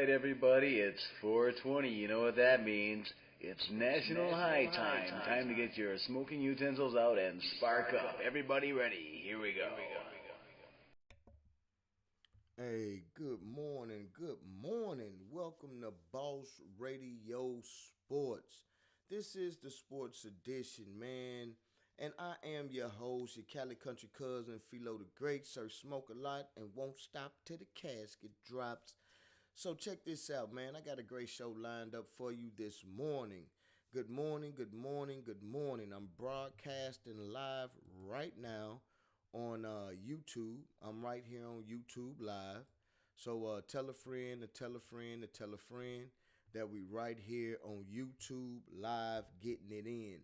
right, everybody, it's 420. You know what that means. It's National High Time. Time to get your smoking utensils out and spark up. Everybody ready? Here we go. Hey, good morning, good morning. Welcome to Boss Radio Sports. This is the sports edition, man. And I am your host, your Cali country cousin, Phelo the Great. Sir, smoke a lot and won't stop till the casket drops. So check this out, man. I got a great show lined up for you this morning. Good morning, good morning, good morning. I'm broadcasting live right now on YouTube. I'm right here on YouTube live. So tell a friend to tell a friend to tell a friend that we right here on YouTube live getting it in.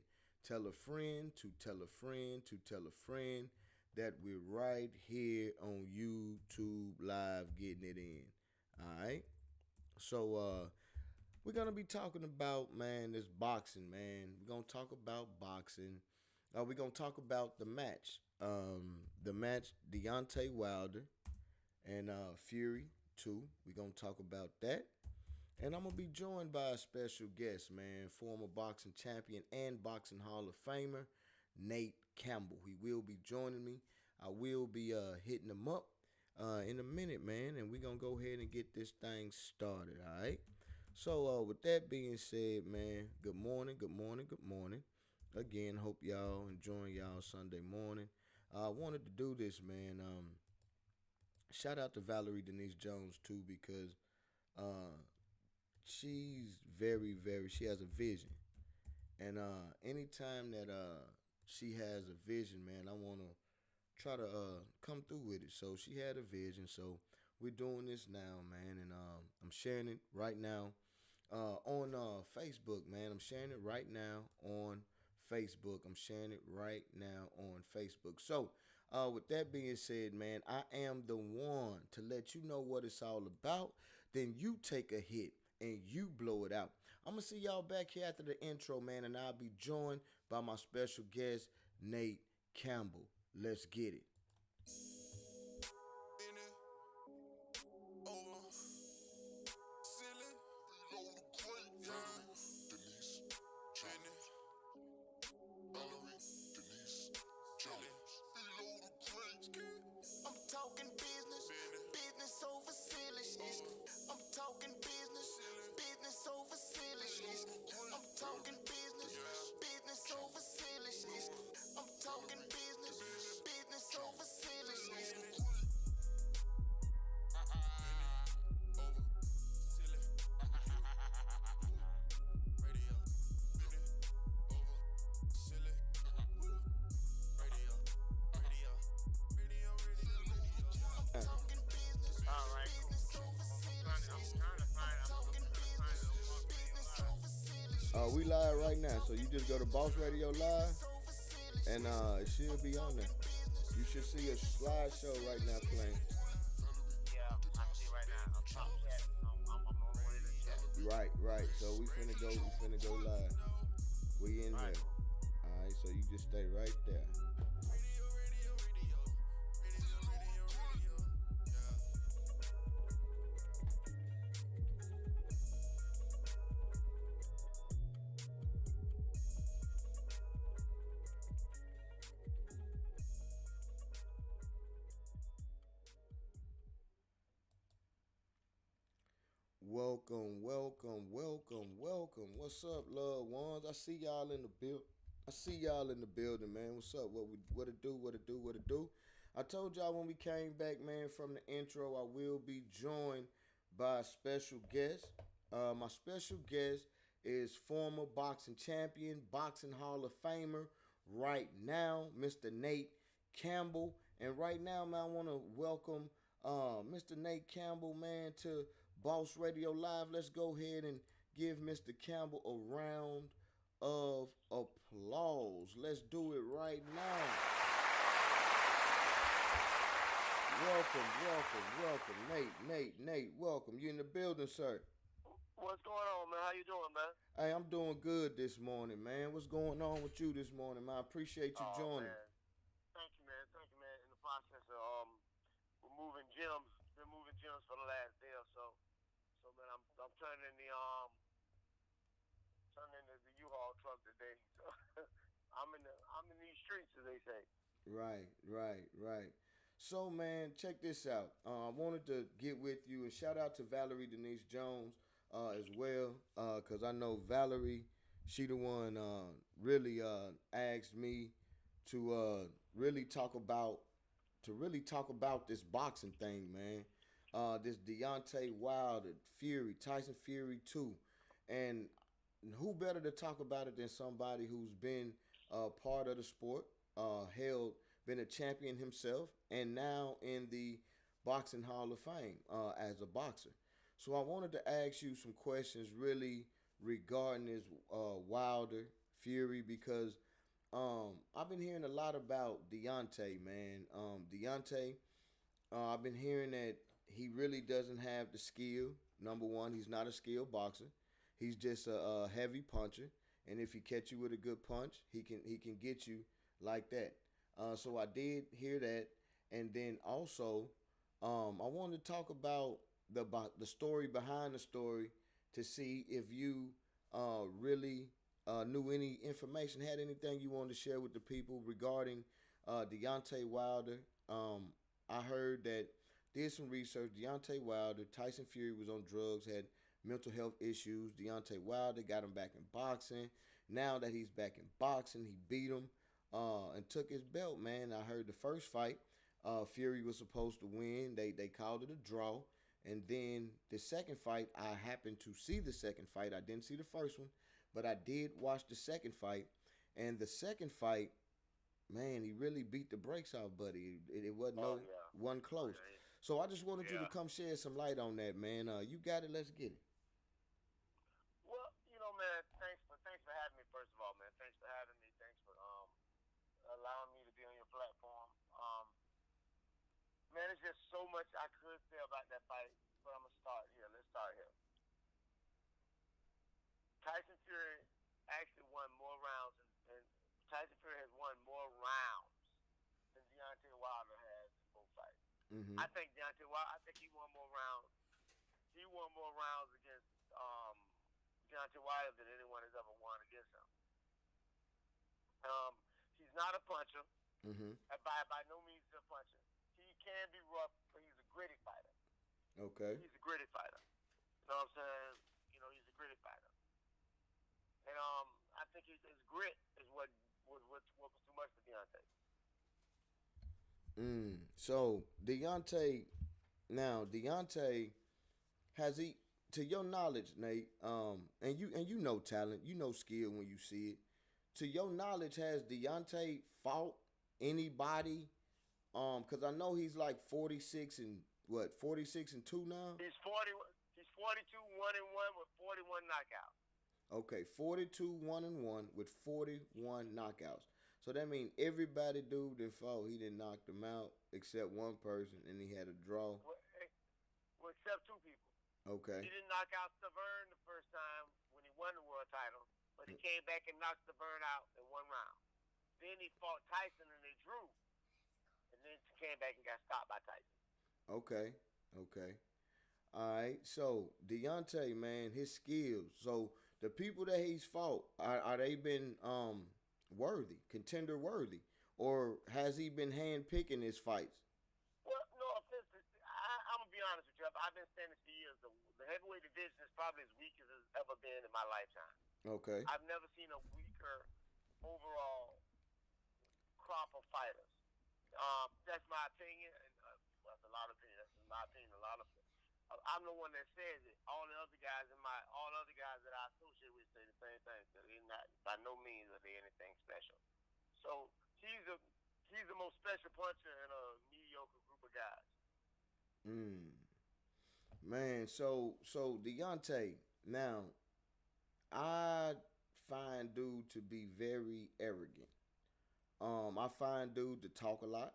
Tell a friend to tell a friend to tell a friend that we're right here on YouTube live getting it in. All right. So we're going to be talking about, man, this boxing, man. We're going to talk about boxing. We're going to talk about the match. Deontay Wilder and Fury 2. We're going to talk about that. And I'm going to be joined by a special guest, man, former boxing champion and boxing Hall of Famer, Nate Campbell. He will be joining me. I will be hitting him up in a minute, man, and we're going to go ahead and get this thing started, all right? So with that being said, man, good morning, good morning, good morning. Again, hope y'all enjoying y'all Sunday morning. I wanted to do this, man. Shout out to Valerie Denise Jones, too, because she's she has a vision. And anytime that she has a vision, man, I want to try to come through with it. So she had a vision. So we're doing this now, man. And I'm sharing it right now on Facebook, man. I'm sharing it right now on Facebook. I'm sharing it right now on Facebook. So with that being said, man, I am the one to let you know what it's all about. Then you take a hit and you blow it out. I'm going to see y'all back here after the intro, man, and I'll be joined by my special guest, Nate Campbell. Let's get it. I'm talking business, business over silliness. I'm talking business, business over silliness. I'm talking business, business over silliness. I'm talking business, business over silliness. We live right now, so you just go to Boss Radio Live, and it should be on there. You should see a slideshow right now playing. Yeah, I see right now. I'm talking chat. I'm on the chat. Right. So we finna go live. We in here. All right, so you just stay right there. Welcome. What's up, loved ones? I see y'all in the building, man. What's up? What it do? I told y'all when we came back, man, from the intro, I will be joined by a special guest. My special guest is former boxing champion, boxing Hall of Famer right now, Mr. Nate Campbell. And right now, man, I want to welcome Mr. Nate Campbell, man, to Boss Radio Live. Let's go ahead and give Mr. Campbell a round of applause. Let's do it right now. Welcome. Nate, welcome. You in the building, sir. What's going on, man? How you doing, man? Hey, I'm doing good this morning, man. What's going on with you this morning, man? I appreciate you joining. Man. Thank you, man. In the process of we're moving gyms. Been moving gyms for the last day or so. So, man, I'm turning the U-Haul truck today. So I'm in these streets, as they say. Right. So, man, check this out. I wanted to get with you and shout out to Valerie Denise Jones as well, because I know Valerie, she the one really asked me to really talk about this boxing thing, man. This Deontay Wilder Fury, Tyson Fury 2, and who better to talk about it than somebody who's been part of the sport, been a champion himself, and now in the Boxing Hall of Fame as a boxer. So I wanted to ask you some questions really regarding this Wilder Fury because I've been hearing a lot about Deontay, man. Deontay, I've been hearing that he really doesn't have the skill. Number one, he's not a skilled boxer. He's just a heavy puncher, and if he catch you with a good punch, he can get you like that. So I did hear that, and then also, I wanted to talk about the story behind the story to see if you really knew any information, had anything you wanted to share with the people regarding Deontay Wilder. I heard that, did some research. Deontay Wilder, Tyson Fury was on drugs, had mental health issues. Deontay Wilder got him back in boxing. Now that he's back in boxing, he beat him and took his belt, man. I heard the first fight, Fury was supposed to win. They called it a draw. And then the second fight, I happened to see the second fight. I didn't see the first one, but I did watch the second fight. And the second fight, man, he really beat the brakes off, buddy. It wasn't one close. Okay. So I just wanted you to come shed some light on that, man. You got it. Let's get it. Well, man, thanks for having me. First of all, man, thanks for having me. Thanks for allowing me to be on your platform. Man, it's just so much I could say about that fight, but I'm gonna start here. Let's start here. Tyson Fury actually won more rounds, and Tyson Fury has won more rounds than Deontay Wilder has in both fights. Mm-hmm. I think Deontay Wilder. I think he won more rounds. He won more rounds against Deontay Wilder than anyone has ever won against him. He's not a puncher. Mm-hmm. By no means a puncher. He can be rough, but he's a gritty fighter. Okay. He's a gritty fighter. You know what I'm saying? He's a gritty fighter. And I think his grit is what was too much for Deontay. So Deontay, has he, to your knowledge, Nate, and you know talent, you know skill when you see it. To your knowledge, has Deontay fought anybody? Because I know he's like 46 and 2 now. He's 42, 1-1 with 41 knockouts. Okay, 42, 1-1 with 41 knockouts. So that means everybody dude that fought, he didn't knock them out except one person, and he had a draw. Well, except two people. Okay. He didn't knock out Severn the first time when he won the world title, but he came back and knocked Severn out in one round. Then he fought Tyson and they drew, and then came back and got stopped by Tyson. Okay. All right. So Deontay, man, his skills. So the people that he's fought, are they been contender worthy, or has he been handpicking his fights? Well, no offense. I'm gonna be honest with you. I've been saying this for years. The heavyweight division is probably as weak as it's ever been in my lifetime. Okay. I've never seen a weaker overall crop of fighters. That's my opinion, and that's a lot of opinion. That's my opinion. I'm the one that says it. All the other guys that I associate with say the same thing. So they're not, by no means are they anything special. So he's the most special puncher in a mediocre group of guys. Man, so Deontay, now I find dude to be very arrogant. I find dude to talk a lot.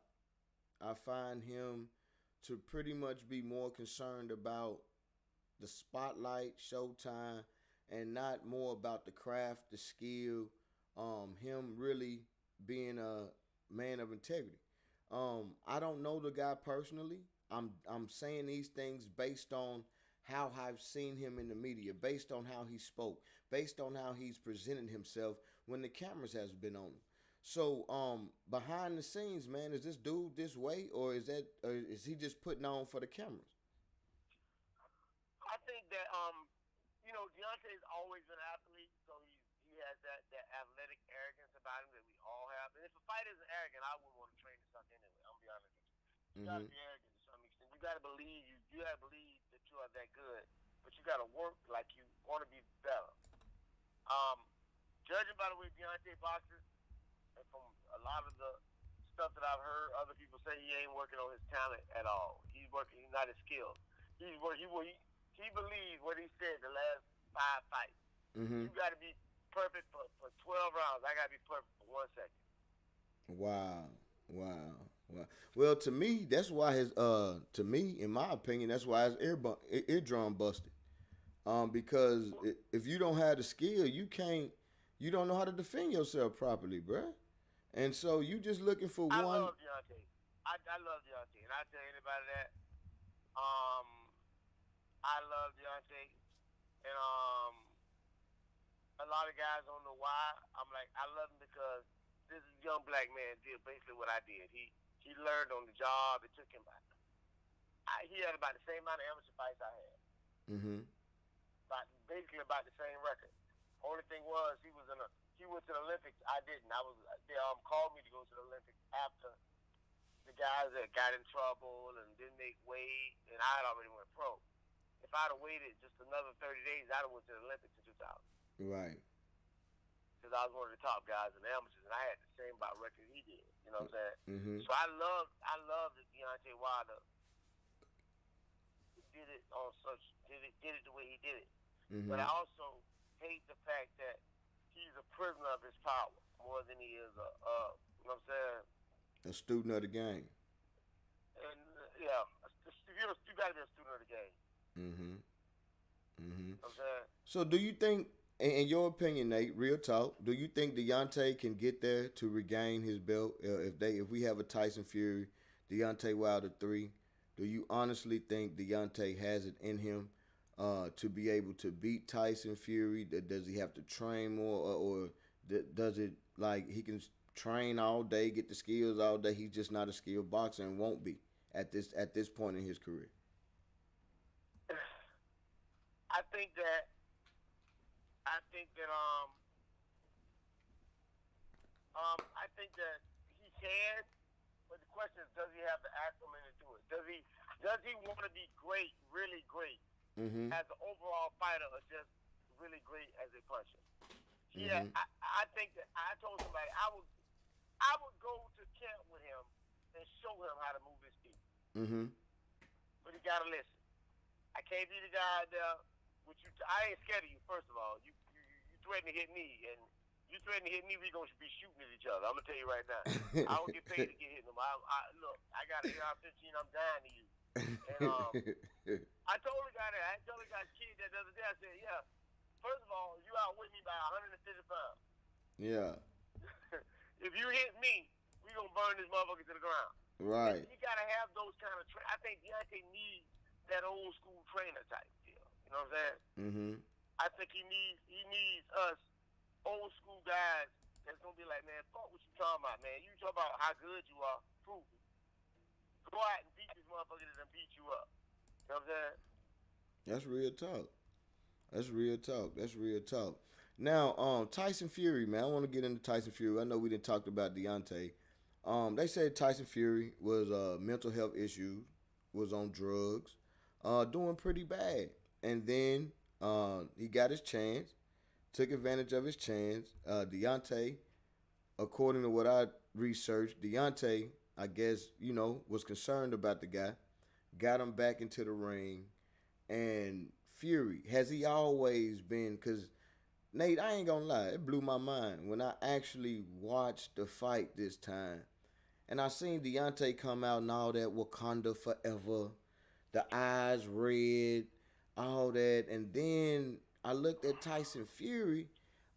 I find him to pretty much be more concerned about the spotlight, showtime, and not more about the craft, the skill, him really being a man of integrity. I don't know the guy personally. I'm saying these things based on how I've seen him in the media, based on how he spoke, based on how he's presented himself when the cameras has been on him. So, behind the scenes, man, is this dude this way, or is he just putting on for the cameras? I think that Deontay's always been an athlete, so he has that athletic arrogance about him that we all have. And if a fighter isn't arrogant, I wouldn't want to train this stuff anyway. I'm gonna be honest with you. You gotta be arrogant to some extent. You gotta believe you gotta believe that you are that good, but you gotta work like you want to be better. Judging by the way Deontay boxes, and from a lot of the stuff that I've heard, other people say he ain't working on his talent at all. He's not his skill. He believes what he said the last 5 fights. You got to be perfect for 12 rounds. I got to be perfect for 1 second. Wow. Well, to me, that's why in my opinion, that's why his eardrum busted. Because if you don't have the skill, you don't know how to defend yourself properly, bruh. And so you just looking for one. I love Deontay. I love Deontay, and I tell anybody that. I love Deontay, and a lot of guys don't know why. I'm like, I love him because this young black man did basically what I did. He learned on the job. It took him. He had about the same amount of amateur fights I had. Basically about the same record. Only thing was he went to the Olympics. I didn't. They called me to go to the Olympics after the guys that got in trouble and didn't make weight, and I had already went pro. If I'd have waited just another 30 days, I'd have went to the Olympics in 2000. Right. Because I was one of the top guys in the amateurs, and I had the same about record he did. You know what I'm saying? So I love that Deontay Wilder did it the way he did it. But I also hate the fact that he's a prisoner of his power more than he is you know what I'm saying? A student of the game. And you got to be a student of the game. You know what I'm saying? So do you think, in your opinion, Nate, real talk, do you think Deontay can get there to regain his belt? If we have a Tyson Fury, Deontay Wilder 3, do you honestly think Deontay has it in him to be able to beat Tyson Fury? Does he have to train more, or does it like he can train all day, get the skills all day? He's just not a skilled boxer and won't be at this point in his career. I think that he can, but the question is, does he have the acumen to do it? Does he want to be great, really great, as an overall fighter, or just really great as a puncher? Yeah, I think that I told somebody I would go to camp with him and show him how to move his feet. But he gotta listen. I can't be the guy there. I ain't scared of you. First of all, you threaten to hit me, and you threaten to hit me, we gonna be shooting at each other. I'm gonna tell you right now. I don't get paid to get hit. Look, I got an AR-15. I'm dying to you. And I told the guy kid that the other day. I said, yeah. First of all, you outweigh me by 150 pounds. Yeah. If you hit me, we gonna burn this motherfucker to the ground. Right. You gotta have those kind of. I think Deontay needs that old school trainer type deal. You know what I'm saying? I think he needs us old school guys that's gonna be like, man, fuck what you talking about, man. You talk about how good you are, prove it. Go out and beat this motherfucker that done beat you up. You know what I'm saying? That's real talk. Now, Tyson Fury, man, I want to get into Tyson Fury. I know we didn't talk about Deontay. They said Tyson Fury was mental health issues, was on drugs, doing pretty bad. And then he got his chance, took advantage of his chance. Deontay, according to what I researched, Deontay, I guess, was concerned about the guy, got him back into the ring. And Fury, has he always been, because, Nate, I ain't gonna lie, it blew my mind when I actually watched the fight this time. And I seen Deontay come out and all that Wakanda forever, the eyes red, all that. And then I looked at Tyson Fury.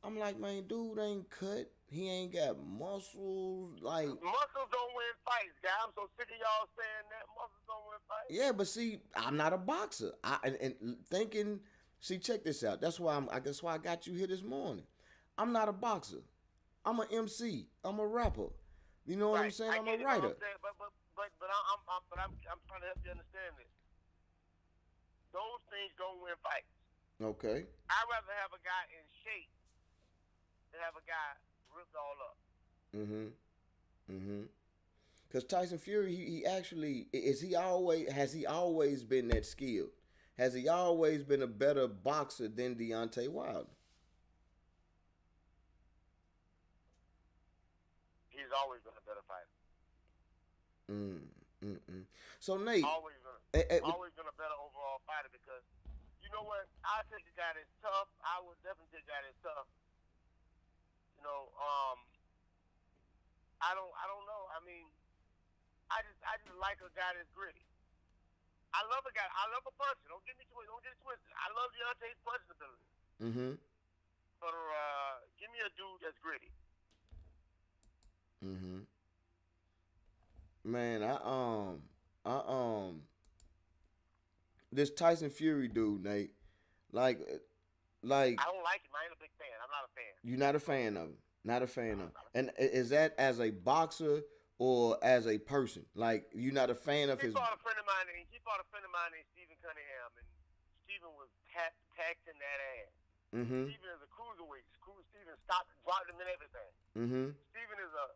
I'm like, man, dude ain't cut. He ain't got muscles. Like, muscles don't win fights, guy. I'm so sick of y'all saying that muscles don't win fights. yeah, but see, I'm not a boxer. And thinking, see, check this out. That's why I got you here this morning. I'm not a boxer. I'm an MC. I'm a rapper. You know what I'm saying? I'm a writer. But I'm trying to help you understand this. Those things don't win fights. Okay. I'd rather have a guy in shape than have a guy ripped all up. Because Tyson Fury, he actually has he always been that skilled? Has he always been a better boxer than Deontay Wilder? He's always been a better fighter. So Nate, always been a better overall fighter because you know what? I take a guy that's tough. I would definitely take a guy that's tough. You know, I don't know. I mean, I just like a guy that's gritty. I love a guy. I love a puncher. Don't get it twisted. I love Deontay's punching ability. But give me a dude that's gritty. Man, this Tyson Fury dude, Nate, like I don't like him. I ain't a big fan. I'm not a fan. You're not a fan of him. Not a fan of him. And is that as a boxer or as a person? Like, you're not a fan of his... He fought a friend of mine named Stephen Cunningham, and Stephen was taxing that ass. Stephen is a cruiserweight. Stephen dropped him in everything. Stephen is a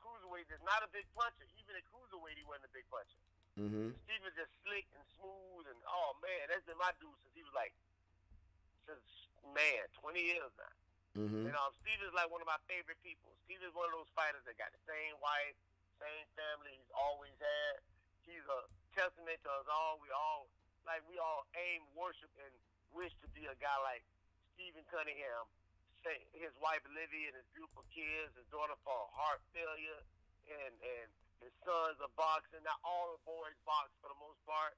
cruiserweight that's not a big puncher. Even at cruiserweight, he wasn't a big puncher. Stephen's just slick and smooth, and oh man, that's been my dude since he was like, 20 years now. And Stephen's like one of my favorite people. Stephen's one of those fighters that got the same wife, same family he's always had. He's a testament to us all. We all aim, worship, and wish to be a guy like Stephen Cunningham. His wife Olivia and his beautiful kids, his daughter fought heart failure, and his sons are boxing. Now all the boys box for the most part.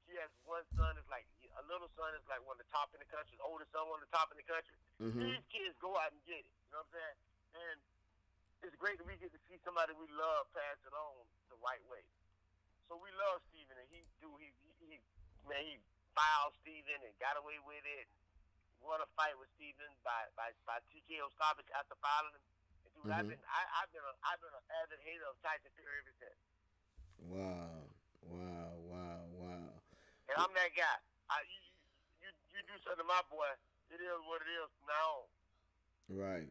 He has one son that's like a little son that's like one of the top in the country. His oldest son one of the top in the country. These kids go out and get it. You know what I'm saying? And it's great that we get to see somebody we love pass it on the right way. So we love Stephen, and he filed Stephen and got away with it. Won a fight with Stephen by TKO stoppage after filing him. And dude, I've been an avid hater of Tyson Fury ever since. Wow. And I'm that guy. You do something to my boy, it is what it is from now on. Right.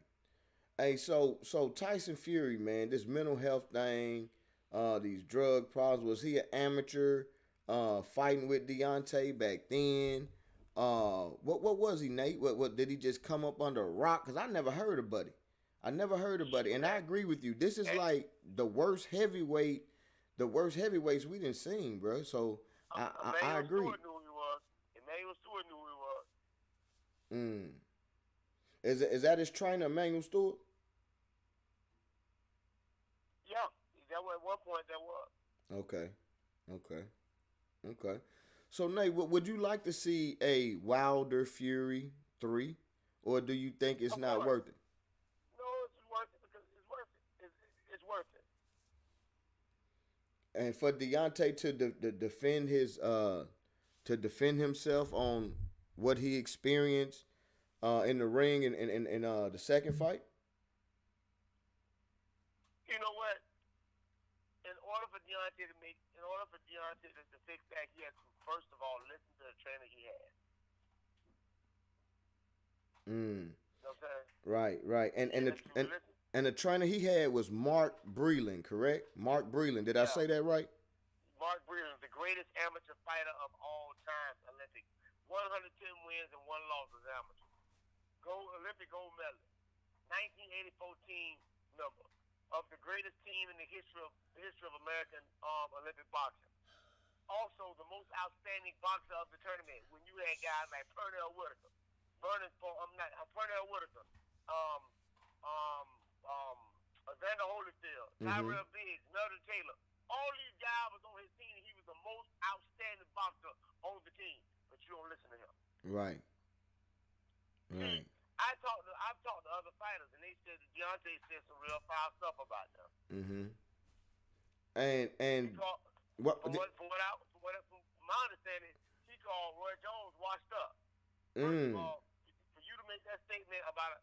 Hey, so Tyson Fury, man, this mental health thing, these drug problems, was he an amateur fighting with Deontay back then? What was he, Nate? What did he just come up under a rock? Because I never heard of Buddy. And I agree with you. This is like the worst heavyweights we done seen, bro. So I agree. Emmanuel Stewart knew who he was. Is that his trainer, Emmanuel Stewart? Yeah, that was at one point. That was. Okay. So Nate, would you like to see a Wilder Fury 3, or do you think it's not worth it? No, it's worth it because it's worth it. It's worth it. And for Deontay to defend himself on what he experienced in the ring in the second fight. You know what? In order for Deontay to fix that, he has to first of all listen to the trainer he had. You know what I'm saying? Right. And the trainer he had was Mark Breland, correct? Mark Breland. Did I say that right? Mark Breland, the greatest amateur fighter of all time, Olympic. 110 wins and 1 loss as amateur. Olympic gold medalist. 1984 team member of the greatest team in the history of American Olympic boxing. Also, the most outstanding boxer of the tournament. When you had guys like Pernell Whitaker, Evander Holyfield, Tyrell Biggs, Melvin Taylor. All these guys was on his team, and he was the most outstanding boxer on the team. But you don't listen to him. Right. I've talked to other fighters, and they said that Deontay said some real foul stuff about them. Mm-hmm. And from my understanding, he called Roy Jones washed up. First of all, for you to make that statement about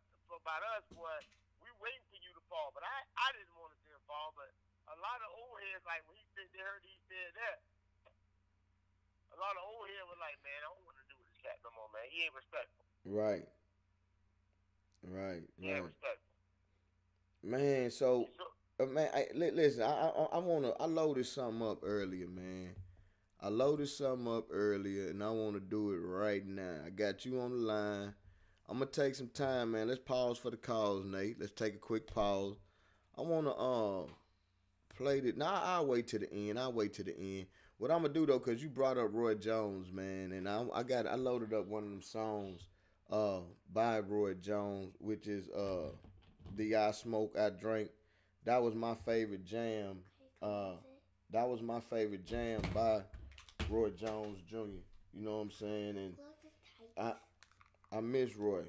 us, boy, we waiting for you to fall. But I didn't want to see him fall. But a lot of old heads, like when they heard he said that, a lot of old heads were like, man, I don't want to do with this cat no more, man. He ain't respectful. Right. He ain't respectful. Man, man, listen, I loaded something up earlier, man. I loaded something up earlier, and I want to do it right now. I got you on the line. I'm going to take some time, man. Let's pause for the calls, Nate. Let's take a quick pause. I want to play it. Nah, I'll wait to the end. What I'm going to do, though, because you brought up Roy Jones, man, and I loaded up one of them songs by Roy Jones, which is the I Smoke, I Drink. That was my favorite jam. That was my favorite jam by Roy Jones Jr. You know what I'm saying? And I miss Roy.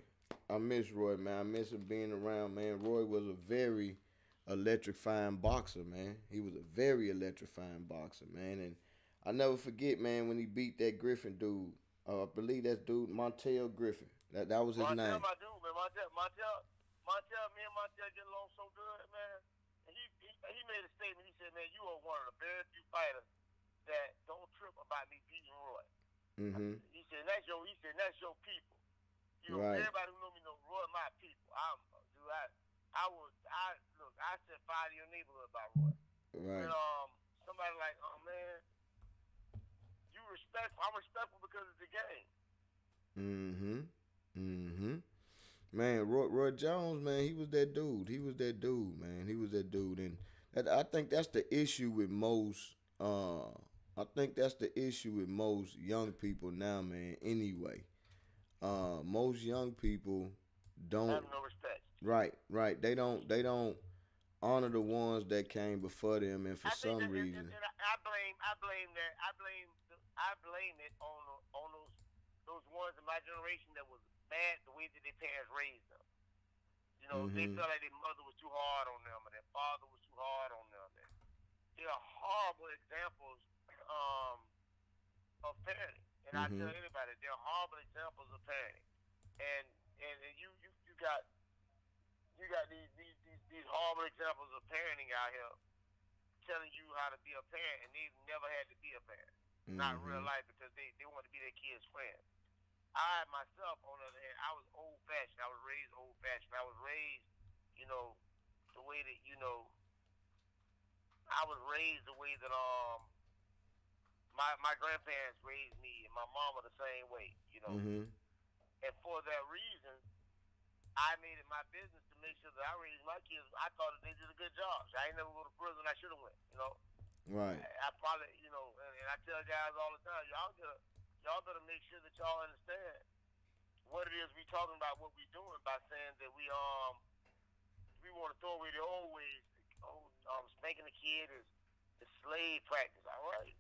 Man. I miss him being around, man. Roy was a very electrifying boxer, man. He was a very electrifying boxer, man. And I never forget, man, when he beat that Griffin dude. I believe that's dude, Montel Griffin. That was his name. My dude, man. Montel, me and Montel get along so good, man. And he made a statement. He said, man, you are one of the very few fighters that don't trip about me beating Roy. Mm-hmm. He said, that's your people. You know, right. Everybody who know me know Roy my people. I set fire to your neighborhood by Roy. Right. And somebody like, oh man, you respectful. I'm respectful because it's the game. Man, Roy Jones, man, he was that dude, man. He was that dude. And I think that's the issue with most young people now, man, anyway. Most young people don't have no respect. Right. They don't honor the ones that came before them, and for some reason. And I blame it on those ones in my generation that was bad the way that their parents raised them. You know, they felt like their mother was too hard on them, or their father was too hard on them. And they are horrible examples of parenting. And I tell anybody, they're horrible examples of parenting. And you got these horrible examples of parenting out here telling you how to be a parent, and they've never had to be a parent. Not in real life, because they want to be their kids' friend. I myself, on the other hand, I was old-fashioned. I was raised old-fashioned. I was raised, the way that, my grandparents raised me, and my mama the same way, And for that reason, I made it my business to make sure that I raised my kids. I thought that they did a good job. So I ain't never go to prison. I should have went, Right. I probably, and I tell guys all the time, y'all better make sure that y'all understand what it is we talking about, what we doing, by saying that we want to throw away the old ways. Spanking the kid is slave practice. All right,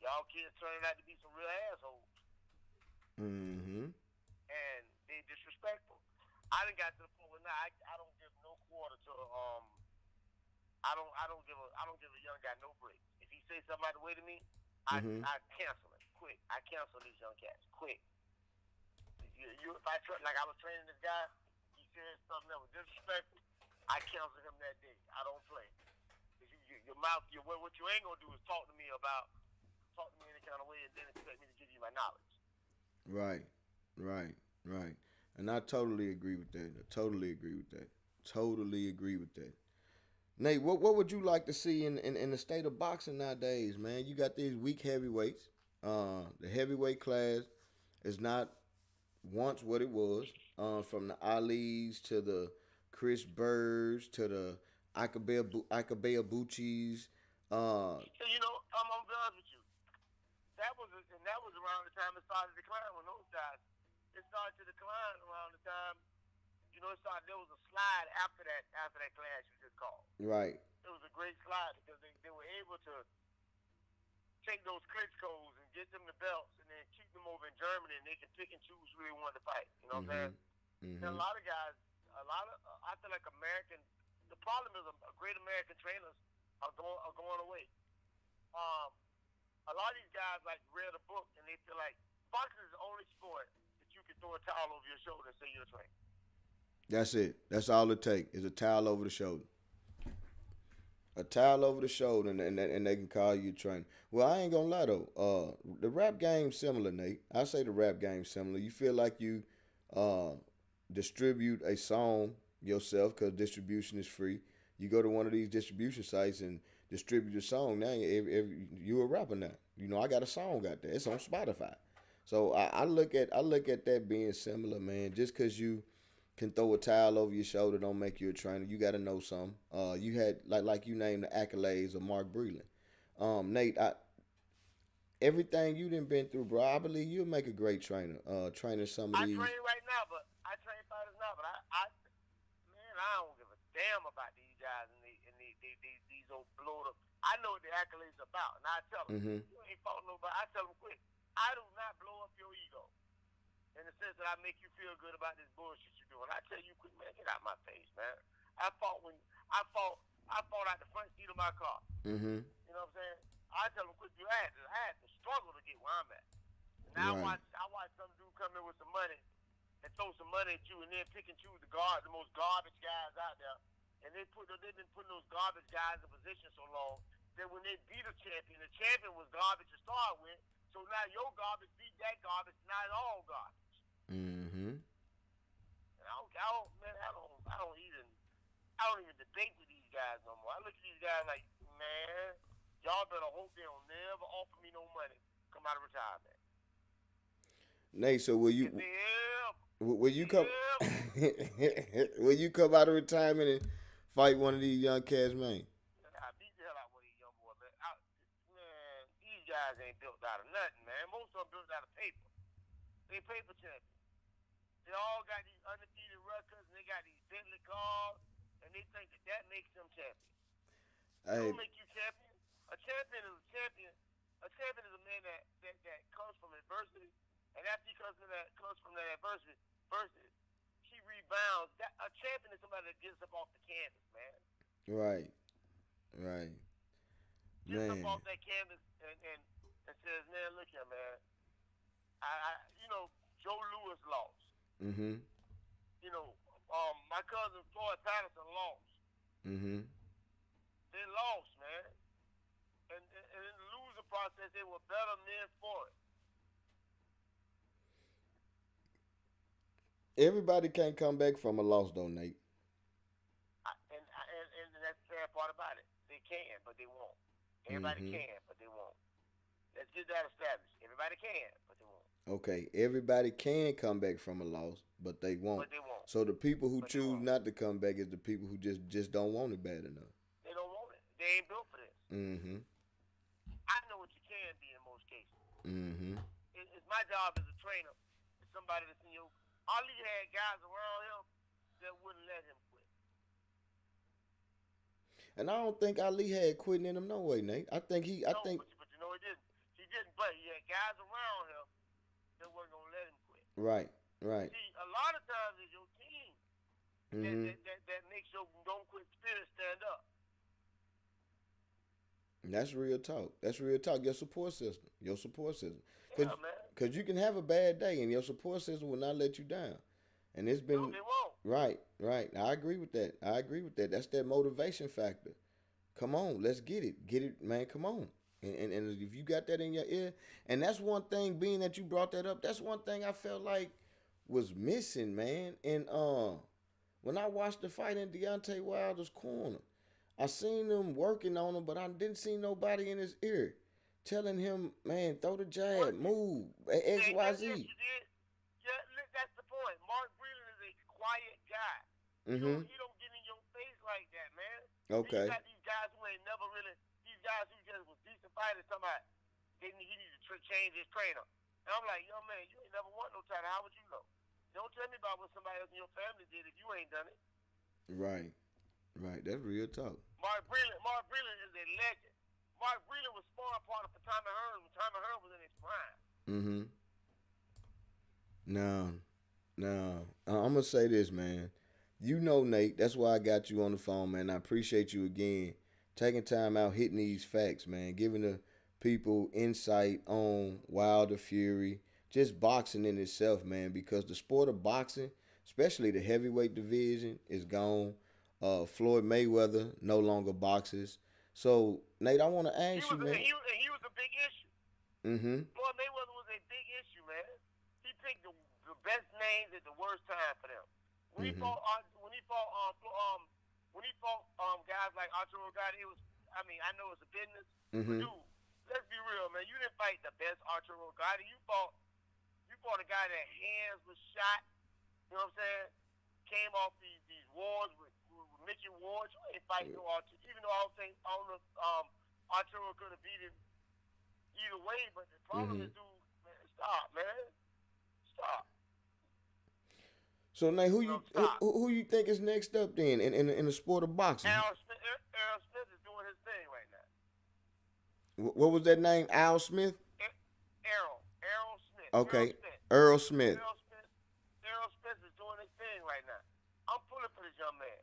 y'all kids turning out to be some real assholes. And they disrespectful. I done got to the point where now I don't give no quarter to I don't give a young guy no break. If he say something out the way to me, I cancel it quick. I cancel these young cats quick. If I was training this guy, he said something that was disrespectful, I cancel him that day. I don't play. Your mouth, what you ain't gonna do is talk to me any kind of way, and then expect me to give you my knowledge. Right. And I totally agree with that. Nate, what would you like to see in the state of boxing nowadays, man? You got these weak heavyweights. The heavyweight class is not once what it was. From the Alis to the Chris Birds to the Akabeya Buchis. I'm gonna be honest with you. That was around the time it started to decline when those guys. It started to decline around the time, there was a slide after that class you just called. Right. It was a great slide because they were able to take those Klitschko's and get them the belts and then keep them over in Germany, and they can pick and choose who they wanted to fight. You know what I'm saying? Mm-hmm. And a lot of guys, I feel like the problem is great American trainers are going away. A lot of these guys like read a book and they feel like boxing is the only sport that you can throw a towel over your shoulder and say you're a trainer. That's it. That's all it takes is a towel over the shoulder. A towel over the shoulder, and they can call you a trainer. Well, I ain't gonna lie though. The rap game's similar, Nate. I say the rap game's similar. You feel like you distribute a song yourself because distribution is free. You go to one of these distribution sites and distribute your song. Now you a rapper now. You know, I got a song out there. It's on Spotify. So I look at that being similar, man. Just because you can throw a towel over your shoulder don't make you a trainer. You got to know something. You had like you named the accolades of Mark Breland. Nate, everything you done been through, bro, I believe you'll make a great trainer. Training some of these. I train right now, but I train fighters now, but I don't give a damn about these guys and these old blowed up. I know what the accolades are about, and I tell them, you ain't fought nobody. I tell them quick, I do not blow up your ego in the sense that I make you feel good about this bullshit you're doing. I tell you quick, man, get out my face, man. I fought out the front seat of my car. Mm-hmm. You know what I'm saying? I tell them quick, I had to struggle to get where I'm at. And now right. I watch some dude come in with some money and throw some money at you, and then pick and choose the most garbage guys out there. And they've been putting those garbage guys in position so long that when they beat a champion, the champion was garbage to start with. So now your garbage beat that garbage, not all garbage. Mm-hmm. And I don't even debate with these guys no more. I look at these guys like, man, y'all better hope they don't never offer me no money. Come out of retirement. Nate, so will you come? Will you come out of retirement and fight one of these young cats, man? I beat the hell out of one of these young boys, man. Man, these guys ain't built out of nothing, man. Most of them built out of paper. They paper champions. They all got these undefeated records, and they got these Bentley cars, and they think that makes them champions. It don't make you champion. A champion is a champion. A champion is a man that comes from adversity, and after he comes from that adversity, he rebounds. A champion is somebody that gets up off the canvas, man. Right. Gets up off that canvas and says, man, look here, man. Joe Louis lost. Mm-hmm. My cousin Floyd Patterson lost. Mm-hmm. They lost, man. And in the loser process, they were better men for it. Everybody can't come back from a loss, though, Nate. And that's the sad part about it. They can, but they won't. Everybody can, but they won't. Let's get that established. Everybody can, but they won't. Okay, everybody can come back from a loss, but they won't. But they won't. So the people who choose not to come back is the people who just don't want it bad enough. They don't want it. They ain't built for this. Mm-hmm. I know what you can be in most cases. Mm-hmm. It's my job as a trainer, as somebody that's in your. Ali had guys around him that wouldn't let him quit. And I don't think Ali had quitting in him no way, Nate. I think. But you know he didn't. He didn't. But he had guys around him that weren't gonna let him quit. Right. See, a lot of times it's your team that makes your don't quit spirit stand up. That's real talk. Your support system. Yeah, man. Because you can have a bad day and your support system will not let you down. And it's been. No, they won't. Right. I agree with that. That's that motivation factor. Come on, let's get it, man. Come on. And if you got that in your ear, and that's one thing, being that you brought that up, that's one thing I felt like was missing, man. And when I watched the fight in Deontay Wilder's corner, I seen them working on him, but I didn't see nobody in his ear telling him, man, throw the jab, move, X, Y, Z. Yes, you did. Yeah, that's the point. Mark Breland is a quiet guy. Mm-hmm. He don't get in your face like that, man. Okay. You got these guys who ain't never really, these guys who just was decent fighters, talking about he needed to change his trainer. And I'm like, yo, man, you ain't never won no title. How would you know? Don't tell me about what somebody else in your family did if you ain't done it. Right. That's real talk. Mark Breland is a legend. Mark Breland was sparring partner for Tommy Hearn when Tommy Hearn was in his prime. Mm-hmm. No. I'm gonna say this, man. You know, Nate, that's why I got you on the phone, man. I appreciate you again taking time out, hitting these facts, man, giving the people insight on Wilder, Fury, just boxing in itself, man, because the sport of boxing, especially the heavyweight division, is gone. Floyd Mayweather no longer boxes. So, Nate, I want to ask you, man. He was a big issue. Mm-hmm. Floyd Mayweather was a big issue, man. He picked the best names at the worst time for them. When he fought guys like Arturo Gatti, it was. I mean, I know it's a business, but dude, let's be real, man. You didn't fight the best Arturo Gatti. You fought a guy that hands was shot. You know what I'm saying? Came off these wars with Mickey Ward. You ain't fighting no Arturo. Even though I don't know if Arturo could have beat him either way, but the problem is, dude, man, stop, man. Stop. So, Nate, who you think is next up then in the sport of boxing? Errol Smith is doing his thing right now. What was that name? Al Smith? Errol Smith. Okay, Earl Smith. Errol Smith is doing his thing right now. I'm pulling for this young man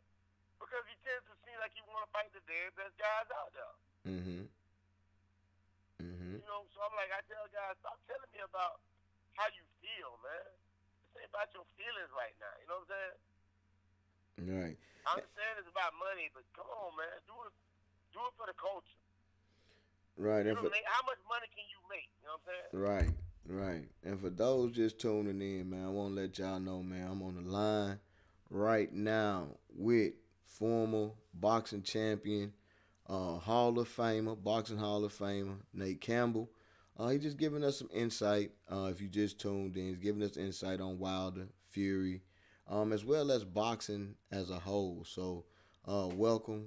because he tends to seem like he want to fight the very best guys out there. You know, so I'm like, I tell guys, stop telling me about how you feel, man. Say about your feelings right now. You know what I'm saying? Right. I understand it's about money, but come on, man. Do it for the culture. Right. How much money can you make? You know what I'm saying? Right. And for those just tuning in, man, I want to let y'all know, man, I'm on the line right now with former boxing champion, boxing Hall of Famer, Nate Campbell. He's just giving us some insight. If you just tuned in, he's giving us insight on Wilder, Fury, as well as boxing as a whole. So, welcome.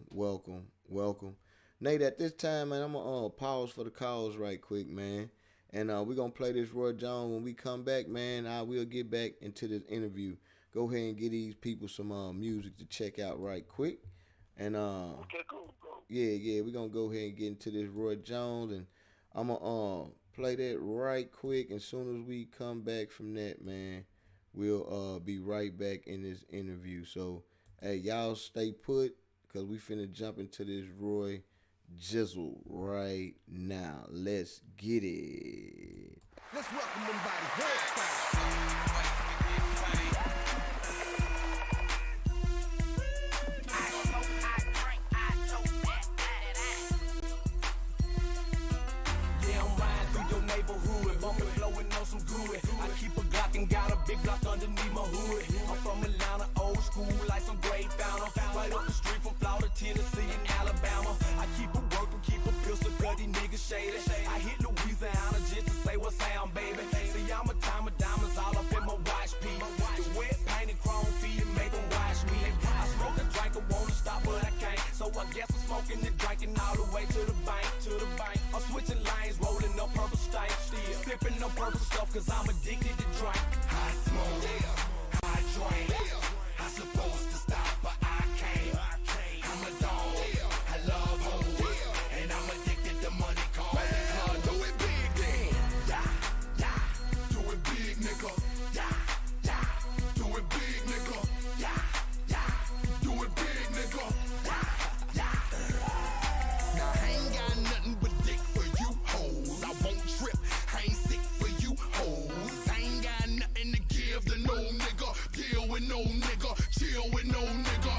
Nate, at this time, man, I'm going to pause for the calls right quick, man. And we're going to play this Roy Jones. When we come back, man, I will get back into this interview. Go ahead and get these people some music to check out right quick. And okay, cool. Yeah, we're going to go ahead and get into this Roy Jones. And I'm going to play that right quick. And as soon as we come back from that, man, we'll be right back in this interview. So, hey, y'all stay put because we finna jump into this Roy Jizzle right now. Let's get it. Let's welcome them body hairstyles. I keep a Glock and got a big block underneath my hood. I'm from Atlanta, old school, like some great founder. Right up the street from Florida, Tennessee, and Alabama. I keep a working, keep a pistol, cause these niggas shady. I hit Louisiana just to say what's sound, baby. See, I'm a time of diamonds all up in my watch piece. The wet painted chrome feet and make them watch me. I smoke a drink, I wanna stop, but I can't. So I guess I'm smoking and drinking all the way to the bank, I'm switching lanes, rolling up purple stank. Still sipping no purple stuff, cause I'm addicted to drink. I smoke, I drink. I supposed to stop, but I can't. I'm a dog, I love hoes, and I'm addicted to money, cause do it big then. Do it big, nigga. Do it big, nigga. Do it big, nigga. Now I ain't got nothing but dick for you hoes. I won't trip, I ain't sick for you hoes. I ain't got nothing to give to no nigga. Deal with no nigga, chill with no nigga.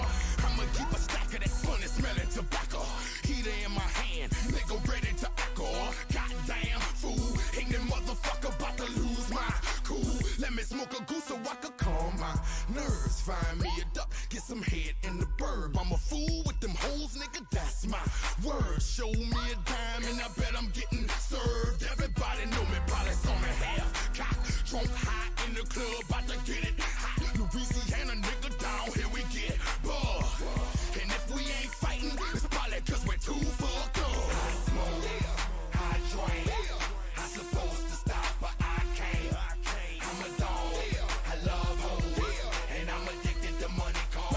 I'ma keep a stack of that funny smelling tobacco. Heater in my hand, nigga ready to echo. Goddamn fool, ignorant motherfucker about to lose my cool. Let me smoke a goose so I could calm my nerves. Find me a duck, get some head in the burb. I'm a fool with them hoes, nigga, that's my word. Show me a dime and I bet I'm getting served. Everybody know me, probably saw me half cock. Drunk high in the club, about to get it hot. Louisiana nigga down, here we get buzzed. And if we ain't fighting, it's probably cause we're too fucked up. I smoke, I drink. I supposed to stop, but I can't. I'm a dog, I love hoes, and I'm addicted to money, cause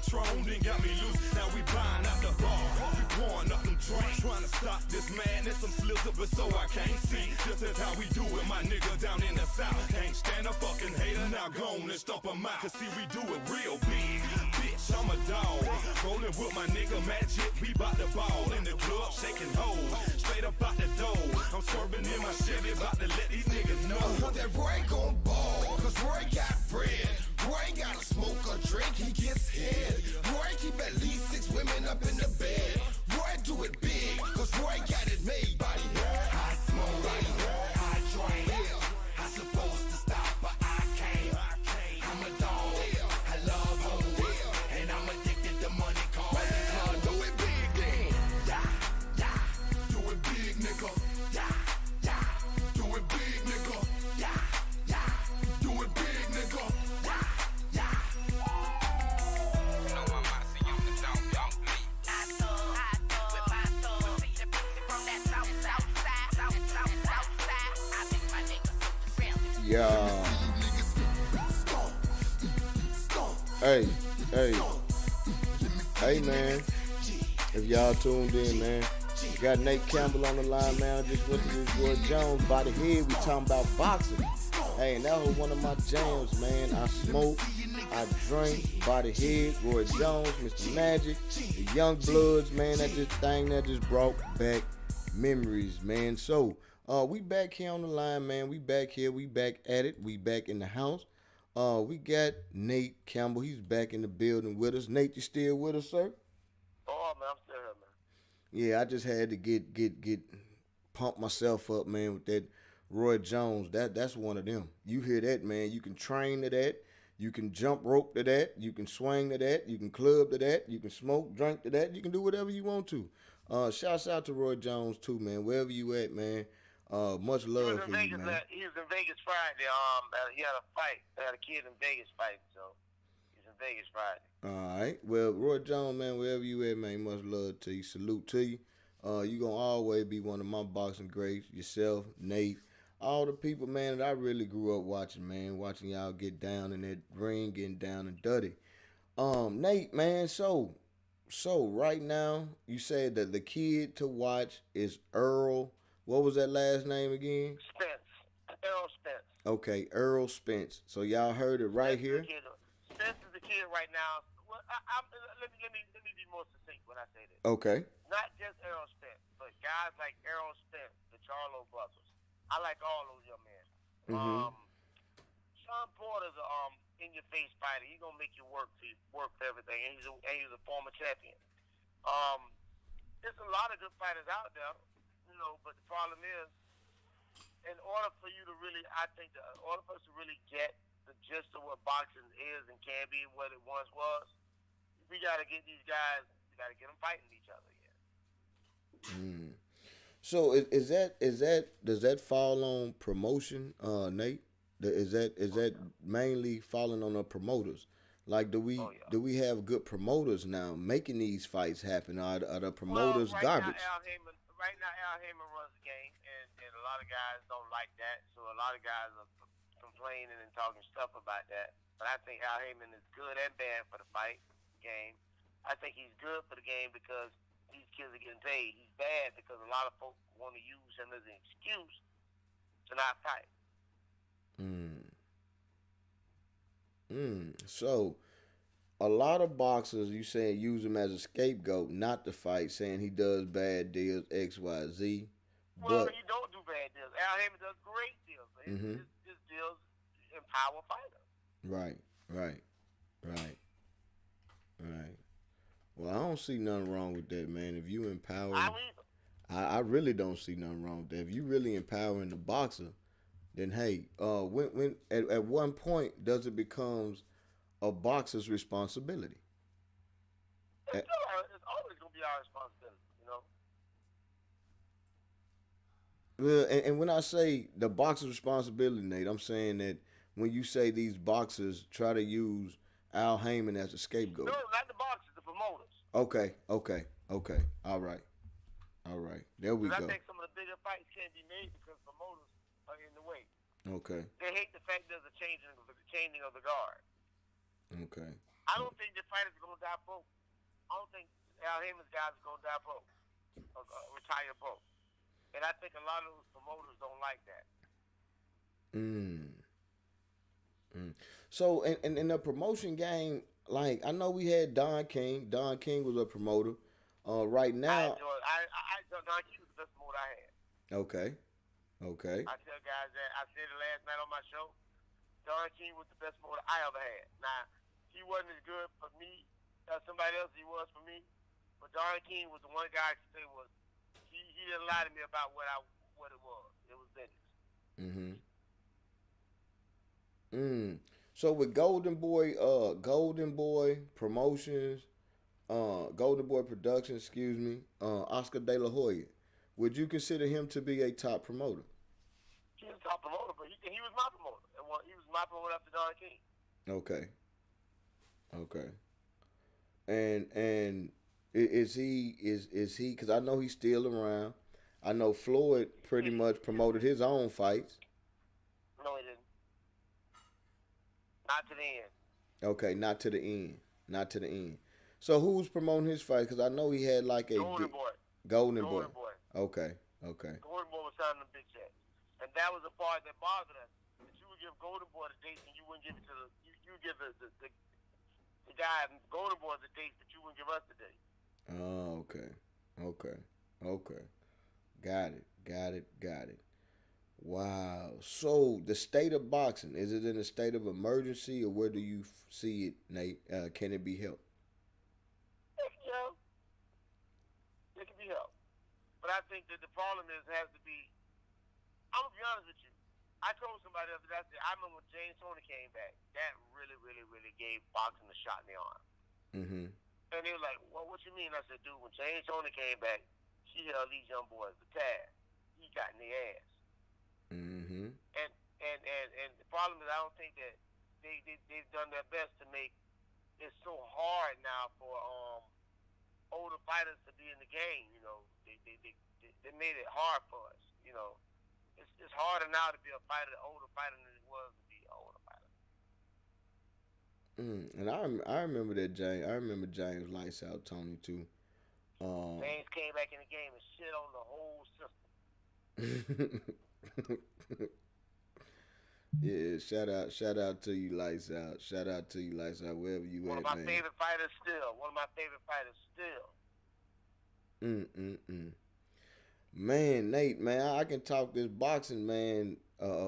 Patron, then got me loose. Now we buying out the bar, we pouring up them drinks. Trying to stop this madness, some slizzer, but so I can't see. This is how we do it, my nigga down in the south. Can't stand a fucking hater, now go on and stomp 'em out. Cause see, we do it real big. Bitch, I'm a dog. Rolling with my nigga Magic, we bout the ball. In the club, shaking hoes. Straight up out the door. I'm swerving in my Chevy, about to let these niggas know. That Roy gon' ball, cause Roy got bread. Roy gotta smoke or drink, he gets head. Roy keep at least 6 women up in the bed. Roy do it big, cause Roy got it made. Body, I smoke, I drink. I supposed to stop, but I can't. I'm a dog, I love home, and I'm addicted to money, cars and cars. Do it big, then. Do it big, nigga. Do it big, nigga. Do it big, nigga. Yeah. Hey, man. If y'all tuned in, man, we got Nate Campbell on the line, man. I just went to this Roy Jones by the head. We talking about boxing. Hey, and that was one of my jams, man. I smoke, I drink, by the head, Roy Jones, Mr. Magic, the Young Bloods, man. That just brought back memories, man. So, we back here on the line, man. We back here. We back at it. We back in the house. We got Nate Campbell. He's back in the building with us. Nate, you still with us, sir? Oh, man, I'm still here, man. Yeah, I just had to get pump myself up, man, with that Roy Jones. That's one of them. You hear that, man? You can train to that. You can jump rope to that. You can swing to that. You can club to that. You can smoke, drink to that. You can do whatever you want to. Shouts out to Roy Jones too, man. Wherever you at, man. Much love for you, man. He was in Vegas Friday. He had a fight. They had a kid in Vegas fighting, so he's in Vegas Friday. All right. Well, Roy Jones, man, wherever you at, man, much love to you. Salute to you. You gonna always be one of my boxing greats. Yourself, Nate, all the people, man, that I really grew up watching, man. Watching y'all get down in that ring, getting down and dirty. Nate, man, so right now, you said that the kid to watch is Earl. What was that last name again? Spence. Earl Spence. Okay, Earl Spence. So y'all heard it right here. Spence is the kid right now. Well, let me be more succinct when I say this. Okay. Not just Earl Spence, but guys like Earl Spence, the Charlo brothers. I like all those young men. Mm-hmm. Sean Porter's a in-your-face fighter. He's gonna make you work for everything, and he's a former champion. There's a lot of good fighters out there. But the problem is, in order for you to really, in order for us to really get the gist of what boxing is and can be and what it once was, we got to get these guys, we got to get them fighting each other again. So does that fall on promotion, Nate? Is that mainly falling on the promoters? Like, do we have good promoters now making these fights happen? Are the promoters garbage? Right now, Al Heyman runs the game, and a lot of guys don't like that. So a lot of guys are complaining and talking stuff about that. But I think Al Heyman is good and bad for the fight game. I think he's good for the game because these kids are getting paid. He's bad because a lot of folks want to use him as an excuse to not fight. So a lot of boxers, you saying, use him as a scapegoat not to fight, saying he does bad deals, X, Y, Z. Well, he don't do bad deals. Al Heyman does great deals. His deals empower fighters. Right. Well, I don't see nothing wrong with that, man. If you empower, I really don't see nothing wrong with that. If you really empowering the boxer, then hey, when at one point does it becomes a boxer's responsibility? It's always gonna be our responsibility, Well, and when I say the boxer's responsibility, Nate, I'm saying that when you say these boxers try to use Al Heyman as a scapegoat. No, not the boxers, the promoters. Okay. All right. There we go. I think some of the bigger fights can't be made because promoters are in the way. Okay. They hate the fact there's a changing of the guard. Okay. I don't think the fighters are gonna die broke. I don't think Al Heyman's guys are gonna die broke, or retire broke. And I think a lot of those promoters don't like that. So in the promotion game, like I know we had Don King. Don King was a promoter. Right now, I Don King was the best promoter I had. Okay. I tell guys that I said it last night on my show. Don King was the best promoter I ever had. Now he wasn't as good for me as somebody else he was for me, but Don King was the one guy I could say was he didn't lie to me about what it was. It was business. So with Golden Boy Promotions, Golden Boy Productions, Oscar De La Hoya, would you consider him to be a top promoter? He was a top promoter, but he was my promoter. He was my promoter after Don King. Okay. And is he? Because I know he's still around. I know Floyd pretty much promoted his own fights. No, he didn't. Not to the end. Okay, not to the end. So who's promoting his fight? Because I know he had like a Golden Boy. Golden Boy. Okay. Golden Boy was signing the big checks, and that was the part that bothered us. That you would give Golden Boy the dates, and you wouldn't give it to you give the guy Golden Boy the dates, but you wouldn't give us the dates. Oh, okay. Got it. Wow. So the state of boxing, is it in a state of emergency, or where do you see it, Nate? Can it be helped? It can be helped. But I think that the problem has to be, I'm going to be honest with you. I told somebody the other day, I remember when James Toney came back, that really, really, really gave boxing a shot in the arm. And they were like, well, what you mean? I said, dude, when James Toney came back, he held these young boys to task. He got in their ass. And the problem is, I don't think that they've done their best to make it so hard now for older fighters to be in the game. You know, they made it hard for us. You know, it's harder now to be a older fighter than it was to be an older fighter. And I remember that James. I remember James Lights Out Tony too. James came back in the game and shit on the whole system. Yeah, shout out to you, Lights Out. Shout out to you, Lights Out, wherever you One at, of my man. favorite fighters still. Man, Nate, man, I can talk this boxing, man.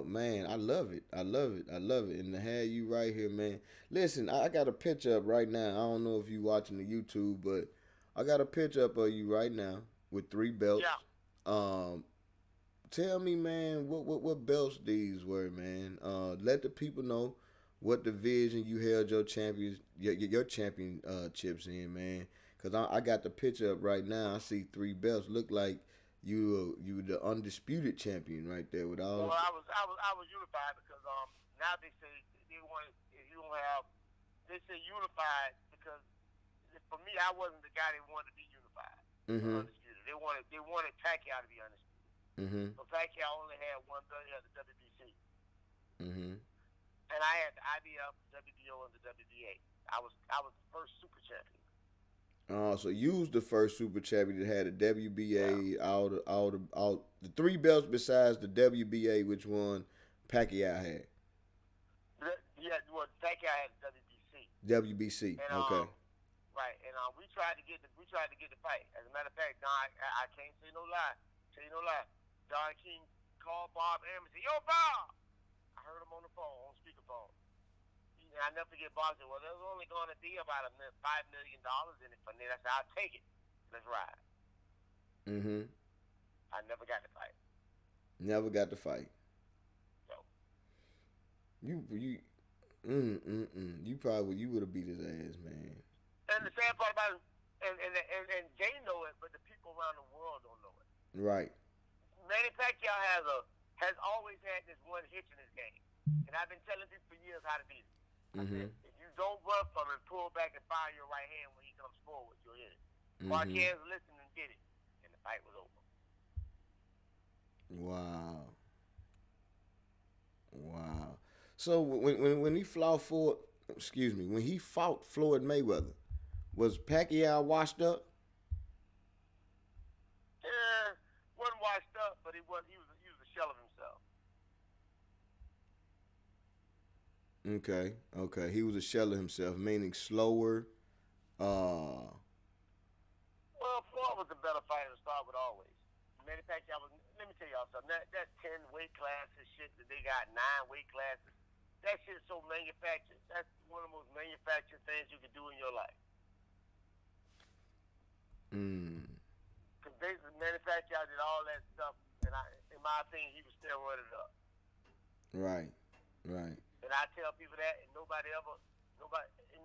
Man, I love it. And to have you right here, man. Listen, I got a picture up right now. I don't know if you watching the YouTube, but I got a picture up of you right now with 3 belts. Yeah. Tell me, man, what belts these were, man. Let the people know what division you held your championships in, man. Cause I got the picture up right now. I see 3 belts. Look like you the undisputed champion right there with all. Well, I was unified because now they say they want if you don't have they say unified because for me I wasn't the guy that wanted to be unified. Undisputed. They wanted Pacquiao to be undisputed. But Pacquiao only had 1 belt. He had the WBC. And I had the IBF, WBO, and the WBA. I was the first super champion. So you was the first super champion that had a WBA, all the 3 belts besides the WBA. Which one Pacquiao had? Pacquiao had the WBC. WBC. And, okay. Right, and we tried to get the fight. As a matter of fact, Don, I can't say no lie. Don King called Bob Arum and said, "Yo, Bob!" I heard him on the phone, on speakerphone. And I never forget Bob said, "Well, there's only going to be about $5 million in it for me." I said, "I'll take it. Let's ride." I never got the fight. Never got the fight. No. You would have beat his ass, man. And the sad part about it, and they know it, but the people around the world don't know it. Right. Manny Pacquiao has always had this one hitch in his game, and I've been telling people for years how to beat it. I said, if you don't run from him, pull back and fire your right hand when he comes forward, you'll hit it. Marquez listened and did it, and the fight was over. Wow. So when he fought when he fought Floyd Mayweather, was Pacquiao washed up? Yeah, wasn't washed up, but he was a shell of himself. Okay. He was a shell of himself, meaning slower. Well, Floyd was a better fighter to start with always. Manny Pacquiao was. Let me tell y'all something. That 10 weight classes shit that they got, 9 weight classes. That shit is so manufactured. That's one of the most manufactured things you can do in your life. Because basically, Manny Pacquiao did all that stuff, and in my opinion, he was still running up. Right. And I tell people that, and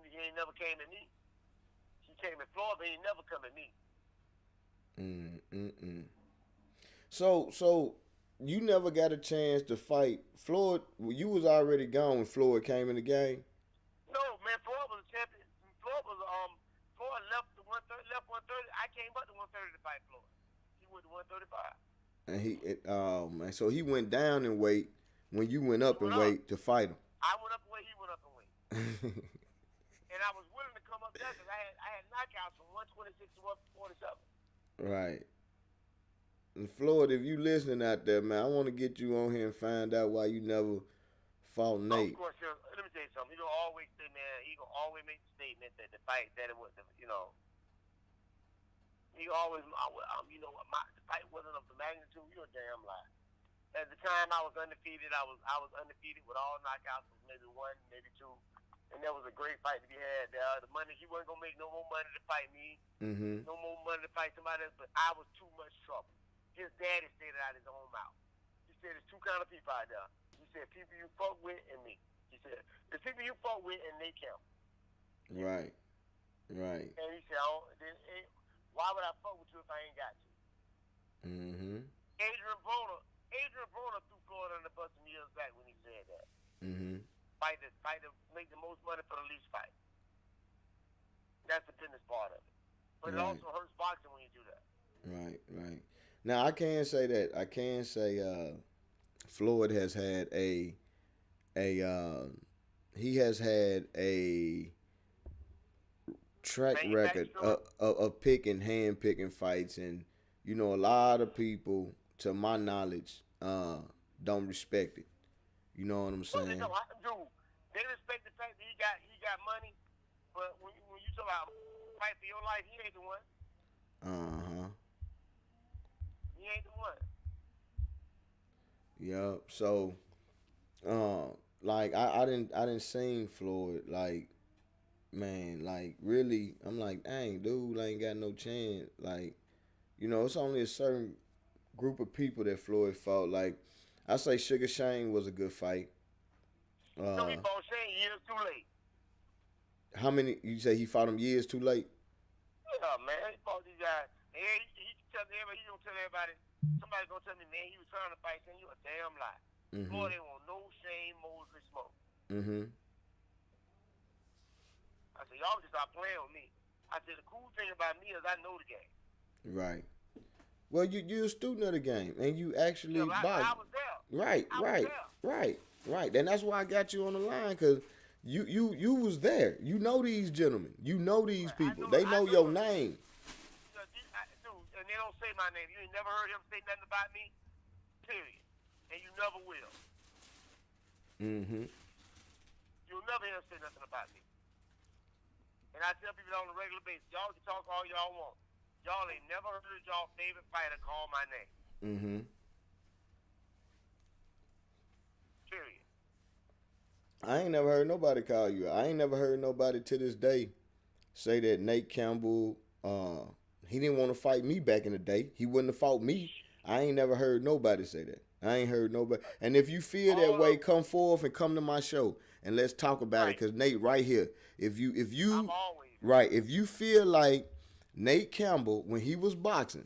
he ain't never came at me. He came at Floyd, but he ain't never come at me. So you never got a chance to fight Floyd. You was already gone when Floyd came in the game. No, man, Floyd was a champion. Floyd left the 130. I came up to 130 to fight Floyd. He went to 135. And so he went down in weight when you went up in weight to fight him. I went up in weight. He went up in weight. And I was willing to come up there because I had knockouts from 126 to 147. Right. And Floyd, if you listening out there, man, I want to get you on here and find out why you never fought Nate. Of course, let me tell you something. He gonna always say, man, he gonna always make the statement that the fight, that it was, he always, the fight wasn't of the magnitude. You're a damn lie. At the time, I was undefeated. I was undefeated with all knockouts, maybe 1, maybe 2. And that was a great fight to be had. The money, he wasn't gonna make no more money to fight me. No more money to fight somebody else. But I was too much trouble. His daddy said it out of his own mouth. He said, there's 2 kind of people out there. He said, people you fuck with and me. He said, the people you fuck with and they count. Right. And he said, why would I fuck with you if I ain't got you? Adrian Broner threw Floyd under the bus some years back when he said that. Fight to make the most money for the least fight. That's the business part of it. But it also hurts boxing when you do that. Right. Now I can say that. I can say Floyd has had a track record of hand picking fights, and a lot of people, to my knowledge, don't respect it. You know what I'm saying? They respect the fact that he got money, but when you talk about fight for your life, he ain't the one. He ain't the one. Yeah. So, I didn't seen Floyd, really. I'm like, dang, dude, ain't got no chance. It's only a certain group of people that Floyd fought. I say Sugar Shane was a good fight. No, he fought Shane years too late. How many? You say he fought him years too late? Yeah, man, he fought these guys. And he tell everybody, he don't tell everybody. Somebody gonna tell me, man, he was trying to fight Shane. You a damn lie. Floyd ain't want no Shane Mosley smoke. I said, y'all just stop playing with me. I said, the cool thing about me is I know the game. Right. Well, you're a student of the game, and you actually box. I was there. Right. And that's why I got you on the line, because you was there. You know these gentlemen. You know these people. They know your name. Dude, and they don't say my name. You ain't never heard him say nothing about me, period. And you never will. You'll never hear him say nothing about me. And I tell people that on a regular basis, y'all can talk all y'all want. Y'all ain't never heard y'all favorite fighter call my name. Period. I ain't never heard nobody call you. I ain't never heard nobody to this day say that Nate Campbell, he didn't want to fight me back in the day. He wouldn't have fought me. I ain't never heard nobody say that. I ain't heard nobody. And if you feel that way, come forth and come to my show and let's talk about it. Because Nate, right here, if you feel like Nate Campbell, when he was boxing,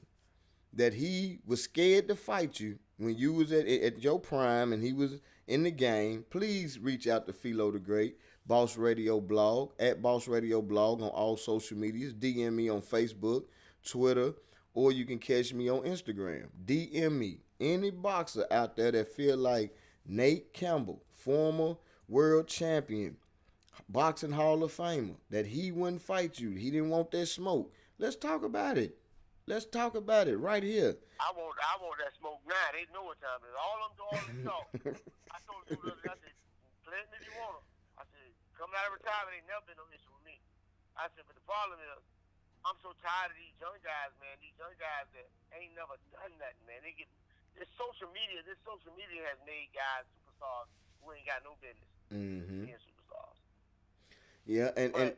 that he was scared to fight you when you was at your prime and he was in the game, please reach out to Phelo the Great, Boss Radio Blog, at Boss Radio Blog on all social medias. DM me on Facebook, Twitter, or you can catch me on Instagram. DM me. Any boxer out there that feel like Nate Campbell, former world champion, boxing Hall of Famer, that he wouldn't fight you. He didn't want that smoke. Let's talk about it. Let's talk about it right here. I want that smoke now. They know what time it is. All them do all this talk. I told you the other day, I said, play it if you want them. I said, coming out of retirement ain't never been no issue with me. I said, but the problem is, I'm so tired of these young guys, man. These young guys that ain't never done nothing, man. They get this social media. This social media has made guys superstars who ain't got no business being superstars. Yeah, and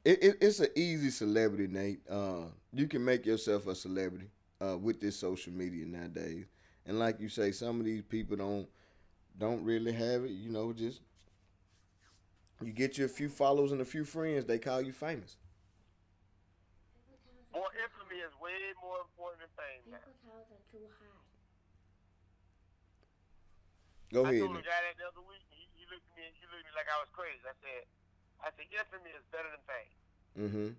it's an easy celebrity, Nate. You can make yourself a celebrity with this social media nowadays. And like you say, some of these people don't really have it. You know, just you get you a few followers and a few friends, they call you famous. More infamy is way more important than fame now. Go ahead. I told a guy that the other week. He looked at me like I was crazy. I said, infamy is better than fame.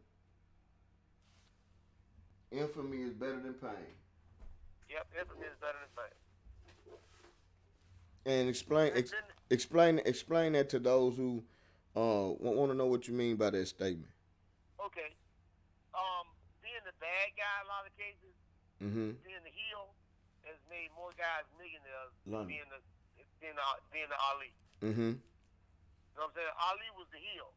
Infamy is better than pain. Yep, infamy is better than fame. And explain that to those who want to know what you mean by that statement. Okay. Being the bad guy in a lot of cases, being the heel has made more guys millionaires than being the Ali. You know what I'm saying? Ali was the heel,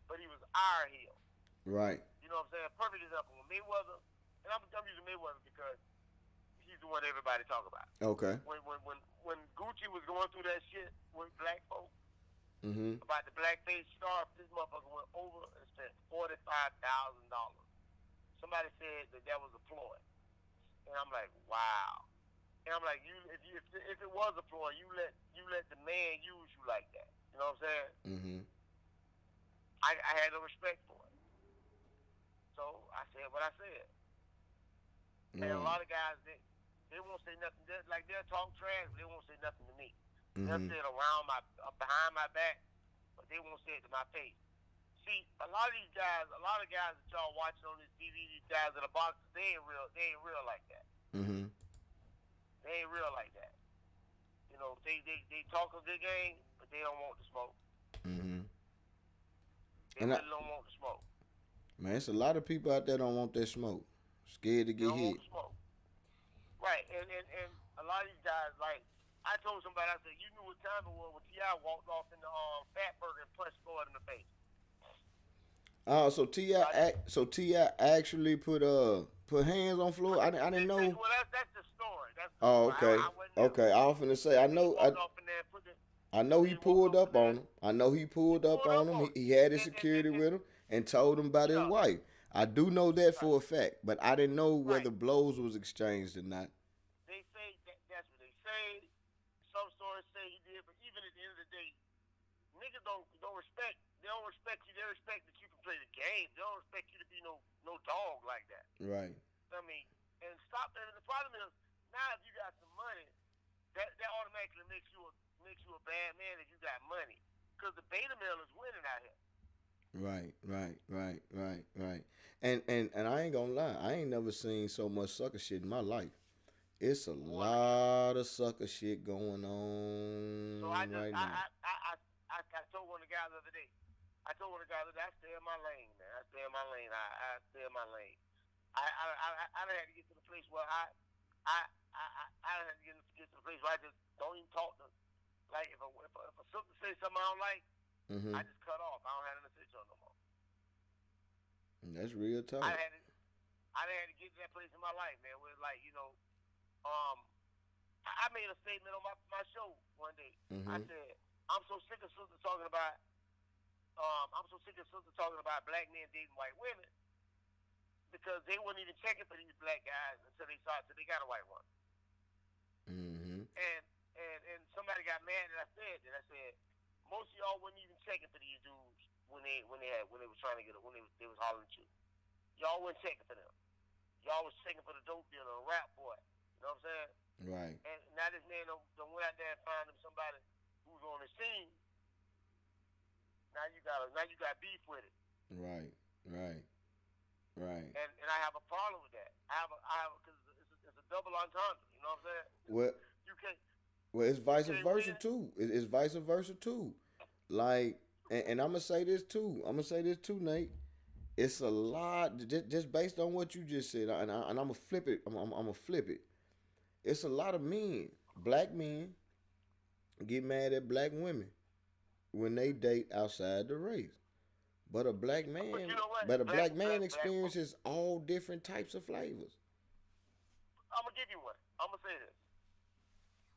but he was our heel. Right. You know what I'm saying? Perfect example. When Mayweather, and I'm using Mayweather because he's the one everybody talk about. Okay. When Gucci was going through that shit with black folk about the blackface scarf, this motherfucker went over and spent $45,000. Somebody said that was a ploy, and I'm like, wow. And I'm like, if it was a ploy, you let the man use you like that. You know what I'm saying? I had no respect for it. So I said what I said. And a lot of guys, they won't say nothing. They'll talk trash, but they won't say nothing to me. They'll say it behind my back, but they won't say it to my face. See, a lot of guys that y'all watching on this TV, these guys that are boxers, they ain't real like that. They ain't real like that. You know, they talk a good game, but they don't want the smoke. They really don't want the smoke. Man, it's a lot of people out there don't want that smoke. Scared to get hit. Want the smoke. Right, and a lot of these guys, like, I told somebody, I said, you knew what time it was when T.I. walked off in the Fat Burger and punched Floyd in the face. So T.I. actually put hands on Floyd. I didn't know. Well, that's the story. Okay. I was finna say, I know he pulled up on him. I know he pulled up on him. He had his security with him and told him about his wife. I do know that for a fact, but I didn't know whether blows was exchanged or not. They say that's what they say. Some stories say he did, but even at the end of the day, niggas don't respect. They don't respect you. They respect that you can play the game. They don't respect you to be no dog like that. Right. I mean, and stop that. And the problem is now if you got some money, that automatically makes you a bad man if you got money, because the beta male is winning out here. Right. And I ain't gonna lie, I ain't never seen so much sucker shit in my life. It's a lot of sucker shit going on right now. I told one of the guys the other day, I stay in my lane, man. I stay in my lane. I stay in my lane. I done had to get to the place where I had to get to the place where I just don't even talk to. Like if a sister says something I don't like, I just cut off. I don't have nothing to say to her no more. That's real talk. I done had to get to that place in my life, man, where like, you know, I made a statement on my show one day. I said, I'm so sick of sisters talking about black men dating white women, because they weren't even checking for these black guys until they got a white one. And somebody got mad that I said that. I said, most of y'all wasn't even checking for these dudes when they was trying to get when they was hollering at you. Y'all wasn't checking for them. Y'all was checking for the dope dealer, a rap boy. You know what I'm saying? Right. And now this man done went out there and found him somebody who's on the scene. Now you got beef with it. Right. And I have a problem with that. I have because it's a double entendre. You know what I'm saying? Well, you can't. Well, it's vice versa too. It's vice versa too. Like And I'm gonna say this too. Nate. It's a lot just based on what you just said, and I'm gonna flip it. I'm gonna flip it. It's a lot of men, black men, get mad at black women when they date outside the race. But a black man, But you know what? black man experiences all different types of flavors. I'm gonna give you one. I'm gonna say this.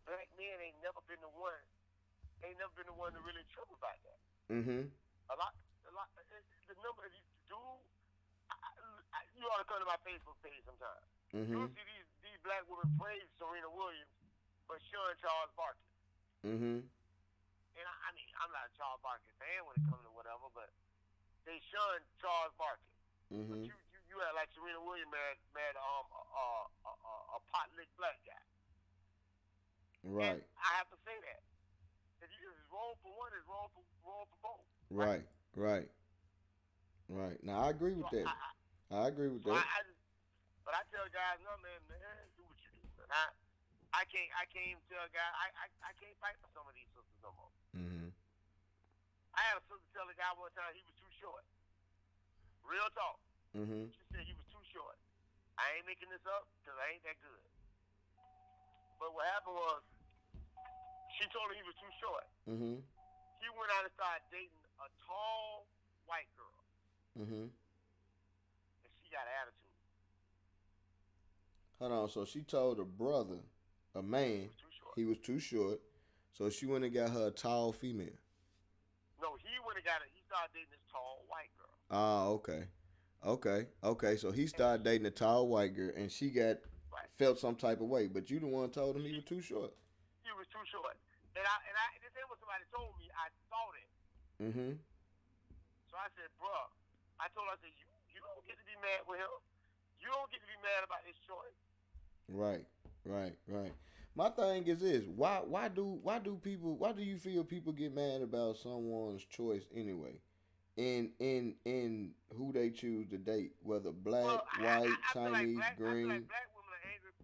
Black men ain't never been the one to really trip about that. Mm-hmm. A lot. The number of these dudes, you ought to come to my Facebook page sometime. Mm-hmm. You'll see these black women praise Serena Williams, but shun Charles Barkley. Mm-hmm. And I mean, I'm not a Charles Barkley fan when it comes to whatever, but they shun Charles Barkley. Mm-hmm. But you had like Serena Williams married a pot-licked black guy. Right. And I have to say that. If it's wrong for one, it's wrong for both. Right. Now I agree with that. I agree with that. But I tell guys, no man, do what you do. And I can't even tell guys I can't fight for some of these sisters no more. Mm-hmm. I had a sister tell a guy one time he was too short. Real talk. Mm-hmm. She said he was too short. I ain't making this up because I ain't that good. But what happened was, she told him he was too short. Mm-hmm. He went out and started dating a tall white girl. Mm-hmm. And she got an attitude. Hold on. So she told her brother, a man, he was too short. So she went and got her a tall female. No, he went and he started dating this tall white girl. Ah, okay. So he started dating a tall white girl, and she felt some type of way. But you the one told him he was too short. He was too short. And I this ain't what somebody told me. I thought it. Mm-hmm. So I said, bruh, I told her, I said, you don't get to be mad with him. You don't get to be mad about his choice. Right. My thing is this: why do you feel people get mad about someone's choice anyway? In who they choose to date, whether black, white, Chinese, green.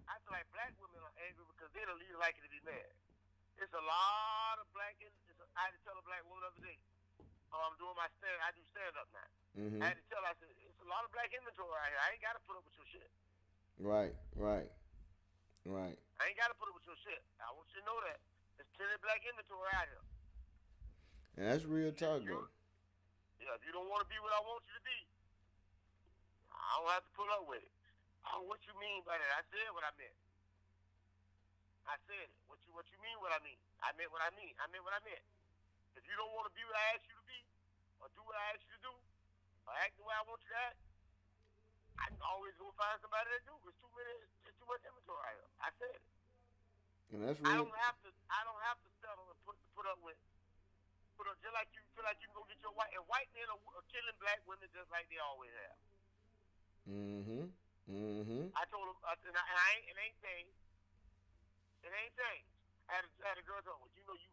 I feel like black women are angry because they're the least likely to be mad. It's a lot of I had to tell a black woman the other day, doing my I do stand up now. Mm-hmm. I had to tell her, I said, it's a lot of black inventory out here. I ain't got to put up with your shit. Right. I ain't got to put up with your shit. I want you to know that. There's plenty of black inventory out here. And that's real talk, though. Yeah, if you don't want to be what I want you to be, I don't have to put up with it. Oh, what you mean by that? I said what I meant. I said it. What you mean what I mean? I meant what I mean. I meant what I meant. If you don't want to be what I asked you to be, or do what I asked you to do, or act the way I want you to act, I can always go find somebody to do. There's too much inventory out here. I said it. And that's real. I don't have to settle and put up just like you feel like you can go get your white men are killing black women just like they always have. Mm-hmm. I told him, and it ain't changed. It ain't changed. I had a girl tell me, you know, you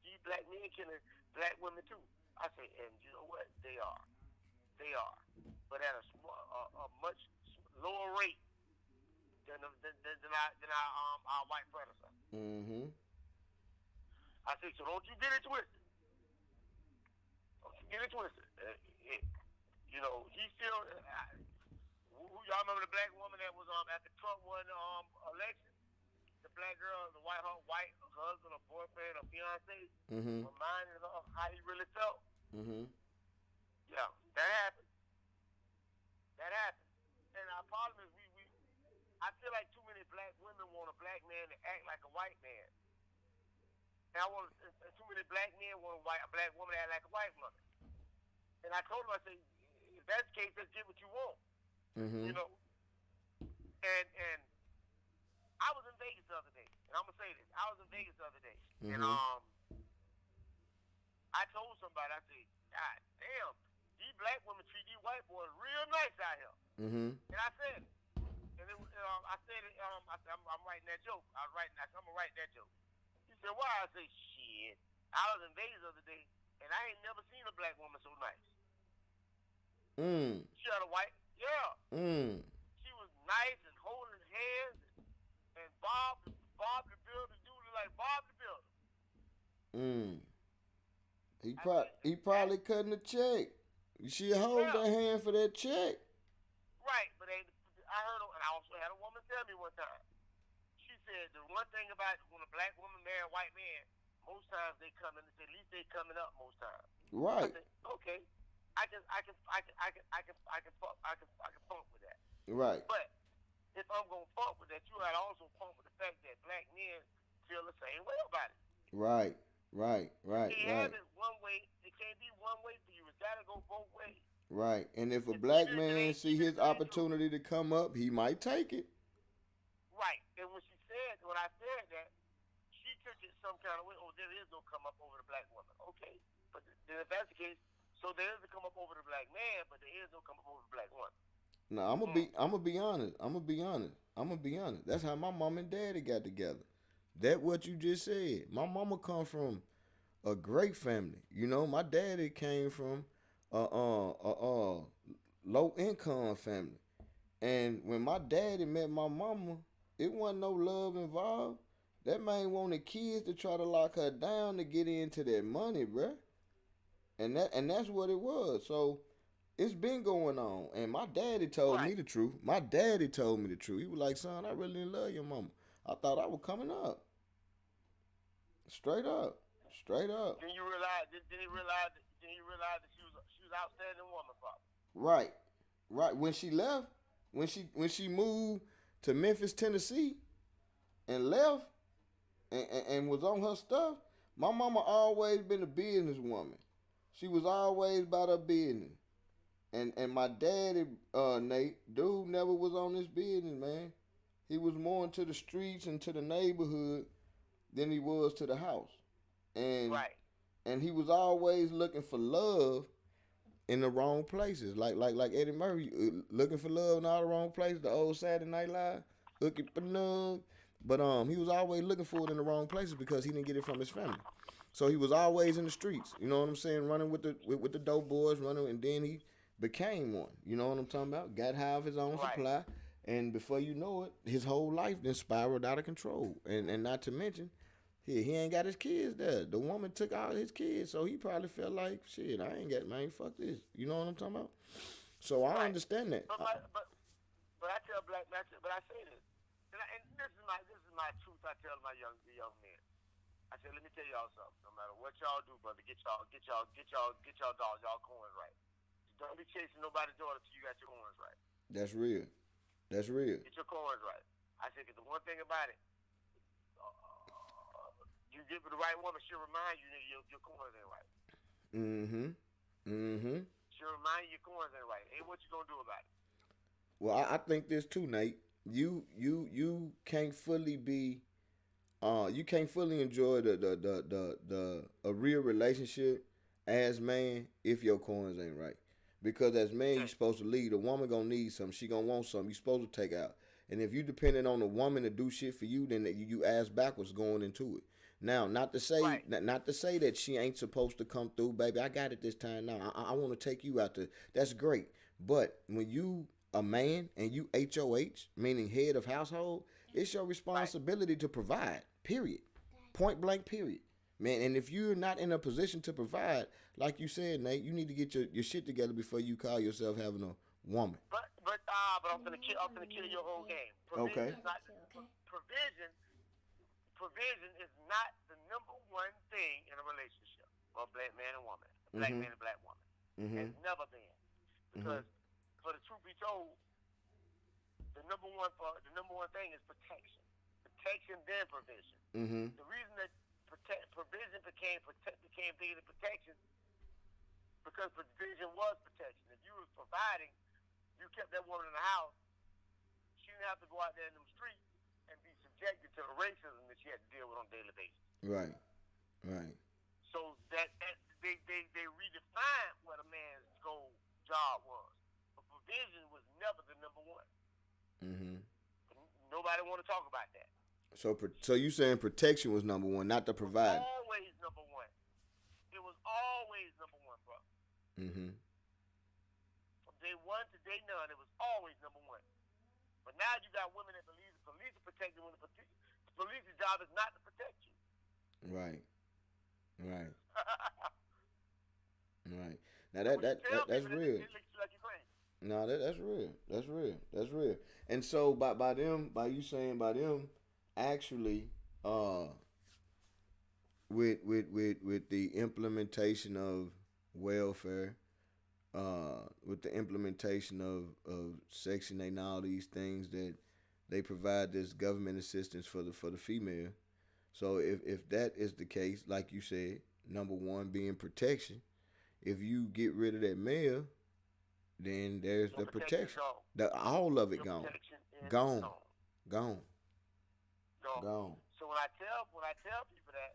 these black men killing black women too. I say, and you know what? They are, but at a much lower rate than our white predecessor. Mm-hmm. I say, so don't you get it twisted. You know, he still. Y'all remember the black woman that was at the Trump won election? The black girl, her white husband, or boyfriend, or fiance, reminded her of how he really felt. Mm-hmm. Yeah, that happened. And our problem is I feel like too many black women want a black man to act like a white man. And too many black men want a black woman to act like a white woman. And I told him, I said, if that's the case, just get what you want. Mm-hmm. You know? And I was in Vegas the other day, and I'm gonna say this. I was in Vegas the other day, and I told somebody, I said, God damn, these black women treat these white boys real nice out here. Mm-hmm. And I said it. And I said it. I said, I'm writing that joke. I'm gonna write that joke. He said, why? I said, shit. I was in Vegas the other day, and I ain't never seen a black woman so nice. She had a white, She was nice and holding hands, and Bob the Builder, dude looked like Bob the Builder. He probably cutting a check. She hold that hand for that check. Right, but I heard, and I also had a woman tell me one time. She said the one thing about when a black woman marry a white man, most times they come in. At least they coming up most times. Right. I said, okay, I can fuck with that. Right. But if I'm gonna fuck with that, you gotta also fuck with the fact that black men feel the same way about it. Right. You can't have it one way. It can't be one way for you. It's gotta go both ways. Right. And if a black man see his opportunity to come up, he might take it. Right. And when I said that, she took it some kind of way. Oh, there is no come up over the black woman. Okay. But then if that's the case, so there is a come up over the black man, but there is no come up over the black woman. No, I'm gonna be honest. That's how my mom and daddy got together. That what you just said. My mama come from a great family. You know, my daddy came from a low income family. And when my daddy met my mama, it wasn't no love involved. That man wanted kids to try to lock her down to get into that money, bruh. And that's what it was. So it's been going on. And my daddy told me the truth. He was like, son, I really love your mama. I thought I was coming up. Straight up. Then you realize that she was an outstanding woman, Father. Right. When she left, when she moved to Memphis, Tennessee, and left, and was on her stuff, my mama always been a businesswoman. She was always about her business. And my daddy, Nate, dude never was on this business, man. He was more into the streets and to the neighborhood than he was to the house. And he was always looking for love in the wrong places. Like Eddie Murphy, looking for love in all the wrong places, the old Saturday Night Live, looking for love. But he was always looking for it in the wrong places because he didn't get it from his family. So he was always in the streets, you know what I'm saying, running with the dope boys, and then he became one. You know what I'm talking about? Got high of his own supply, and before you know it, his whole life then spiraled out of control. And not to mention, he ain't got his kids there. The woman took all his kids, so he probably felt like, shit, I ain't got, man, fuck this. You know what I'm talking about? So I understand that. But I tell black men, but I say this, and this is my truth. I tell the young men. I said, let me tell y'all something. No matter what y'all do, brother, get y'all dollars, y'all coins right. Don't be chasing nobody's daughter till you got your coins right. That's real. Get your coins right. I said, because the one thing about it, you give it the right woman, she'll remind you that your coins ain't right. She'll remind you your coins ain't right. Hey, what you gonna do about it? Well, I think this too, Nate. You can't fully be. You can't fully enjoy a real relationship as man if your coins ain't right. Because as man, you're supposed to lead. A woman gonna need something. She gonna want something. You're supposed to take out. And if you depending on a woman to do shit for you, then you ass backwards going into it. Now, not to say that she ain't supposed to come through, baby. I got it this time. Now I want to take you out there. That's great. But when you a man and you HOH, meaning head of household, it's your responsibility to provide. Period. Point blank. Period. Man, and if you're not in a position to provide, like you said, Nate, you need to get your shit together before you call yourself having a woman. But I'm gonna kill your whole game. Provision is not the number one thing in a relationship for a black man and woman, a black man and black woman. It's never been, because for the truth be told, the number one thing is protection. Protection, then provision. The reason that provision became bigger than protection, because provision was protection. If you was providing, you kept that woman in the house, she didn't have to go out there in them streets and be subjected to the racism that she had to deal with on a daily basis. Right. So that they redefined what a man's job was. But provision was never the number one. Nobody want to talk about that. So you saying protection was number one, not to provide? Always number one. It was always number one, bro. From day one to day none, it was always number one. But now you got women that believe the police are protecting when the police's job is not to protect you. Right. Now that's real. It looks like you're crazy. No, that's real. That's real. And so by you saying by them actually with the implementation of welfare, with the implementation of Section 8 and all these things that they provide this government assistance for the female. So if that is the case, like you said, number one being protection. If you get rid of that male, then there's the protection. All of it gone. Gone. So when I tell people that,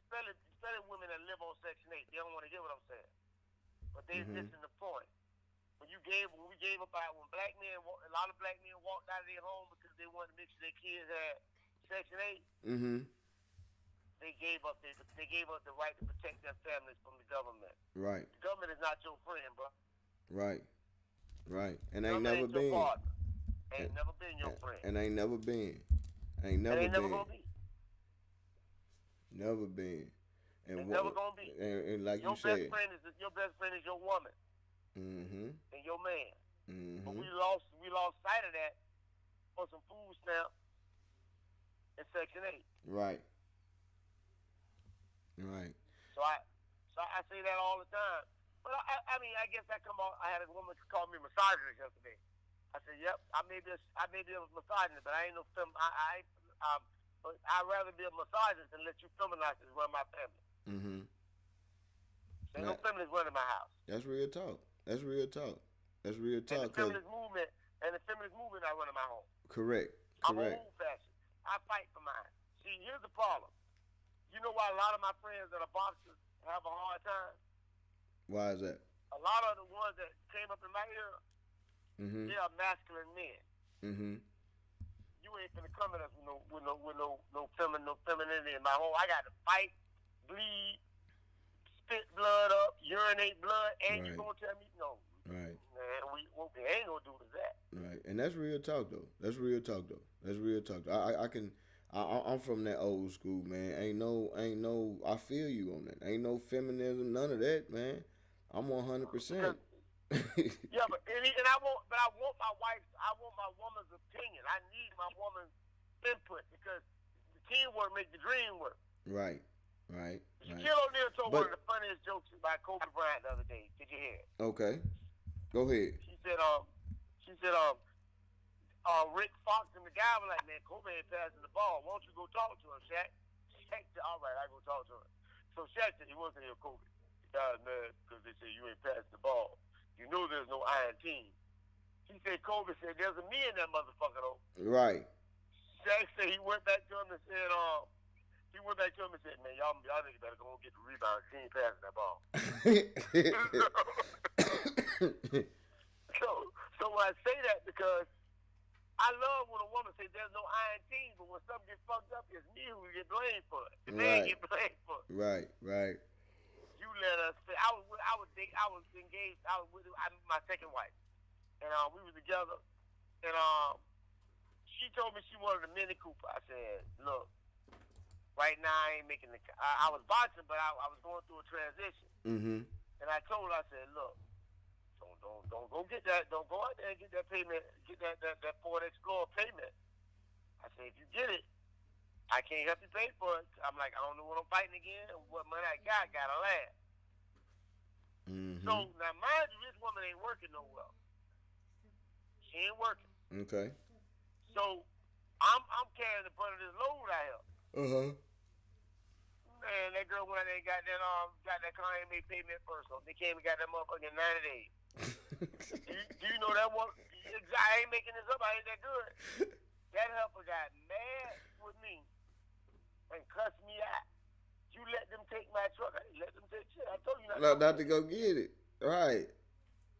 especially women that live on Section 8, they don't want to hear what I'm saying. But they listen to the point. When we gave up, when a lot of black men walked out of their home because they wanted to make sure their kids had Section 8. They gave up the right to protect their families from the government. Right. The government is not your friend, bro. Right. And ain't never been. Ain't never been your friend. And ain't never been. Never gonna be. Never been. And never gonna be. And like your you said, your best friend is your woman. And your man. But we lost sight of that for some food stamps in Section 8. Right. So I say that all the time. But I mean, I guess I had a woman call me misogynist yesterday. I said, "Yep, I may be a misogynist, but I ain't no fem. I'd rather be a misogynist than let you feminists run my family. Ain't no feminists running my house. That's real talk. And the feminist movement not running my home. Correct. I'm old fashioned. I fight for mine. See, here's the problem. You know why a lot of my friends that are boxers have a hard time? Why is that? A lot of the ones that came up in my era, they are masculine men. You ain't finna come at us with no femininity in my home. I got to fight, bleed, spit blood up, urinate blood, and you gonna tell me no? Right. Man, what we ain't gonna do is that. Right, and that's real talk though. I'm from that old school, man. Ain't no. I feel you on that. Ain't no feminism, none of that, man. I'm 100%. Yeah, but I want my wife. I want my woman's opinion. I need my woman's input because the teamwork makes the dream work. Right. Shaquille O'Neal told one of the funniest jokes about Kobe Bryant the other day. Did you hear it? Okay, go ahead. She said, Rick Fox and the guy were like, man, Kobe ain't passing the ball. Why don't you go talk to him, Shaq? Shaq said, all right, I go talk to him. So Shaq said, he wasn't here, Kobe. Guys, man, because they said you ain't passing the ball. You know there's no iron team. He said, Kobe said, there's a me in that motherfucker, though. Right. Shaq said he went back to him and said, man, y'all niggas better go and get the rebound. He ain't passing that ball. So when I say that because I love when a woman says there's no iron team, but when something gets fucked up, it's me who get blamed for it. The man get blamed for it. Right. You let us say I was engaged. I was with my second wife, and we were together. And she told me she wanted a Mini Cooper. I said, look, right now I ain't making the. I was boxing, but I was going through a transition. And I told her, I said, look, don't go get that. Don't go out there and get that payment. Get that Ford Explorer payment. I said, if you get it, I can't help you pay for it. I'm like, I don't know what I'm fighting again. What money I gotta last. So now, mind you, this woman ain't working no well. She ain't working. Okay. So I'm carrying the brunt of this load out here. Man, that girl went out there and got that client made payment first. So they came and got that motherfucker in 90 days. do you know that one? I ain't making this up. I ain't that good. That helper got mad with me and cussed me out. You let them take my truck. I didn't let them take shit. I told you not to go get it. Right.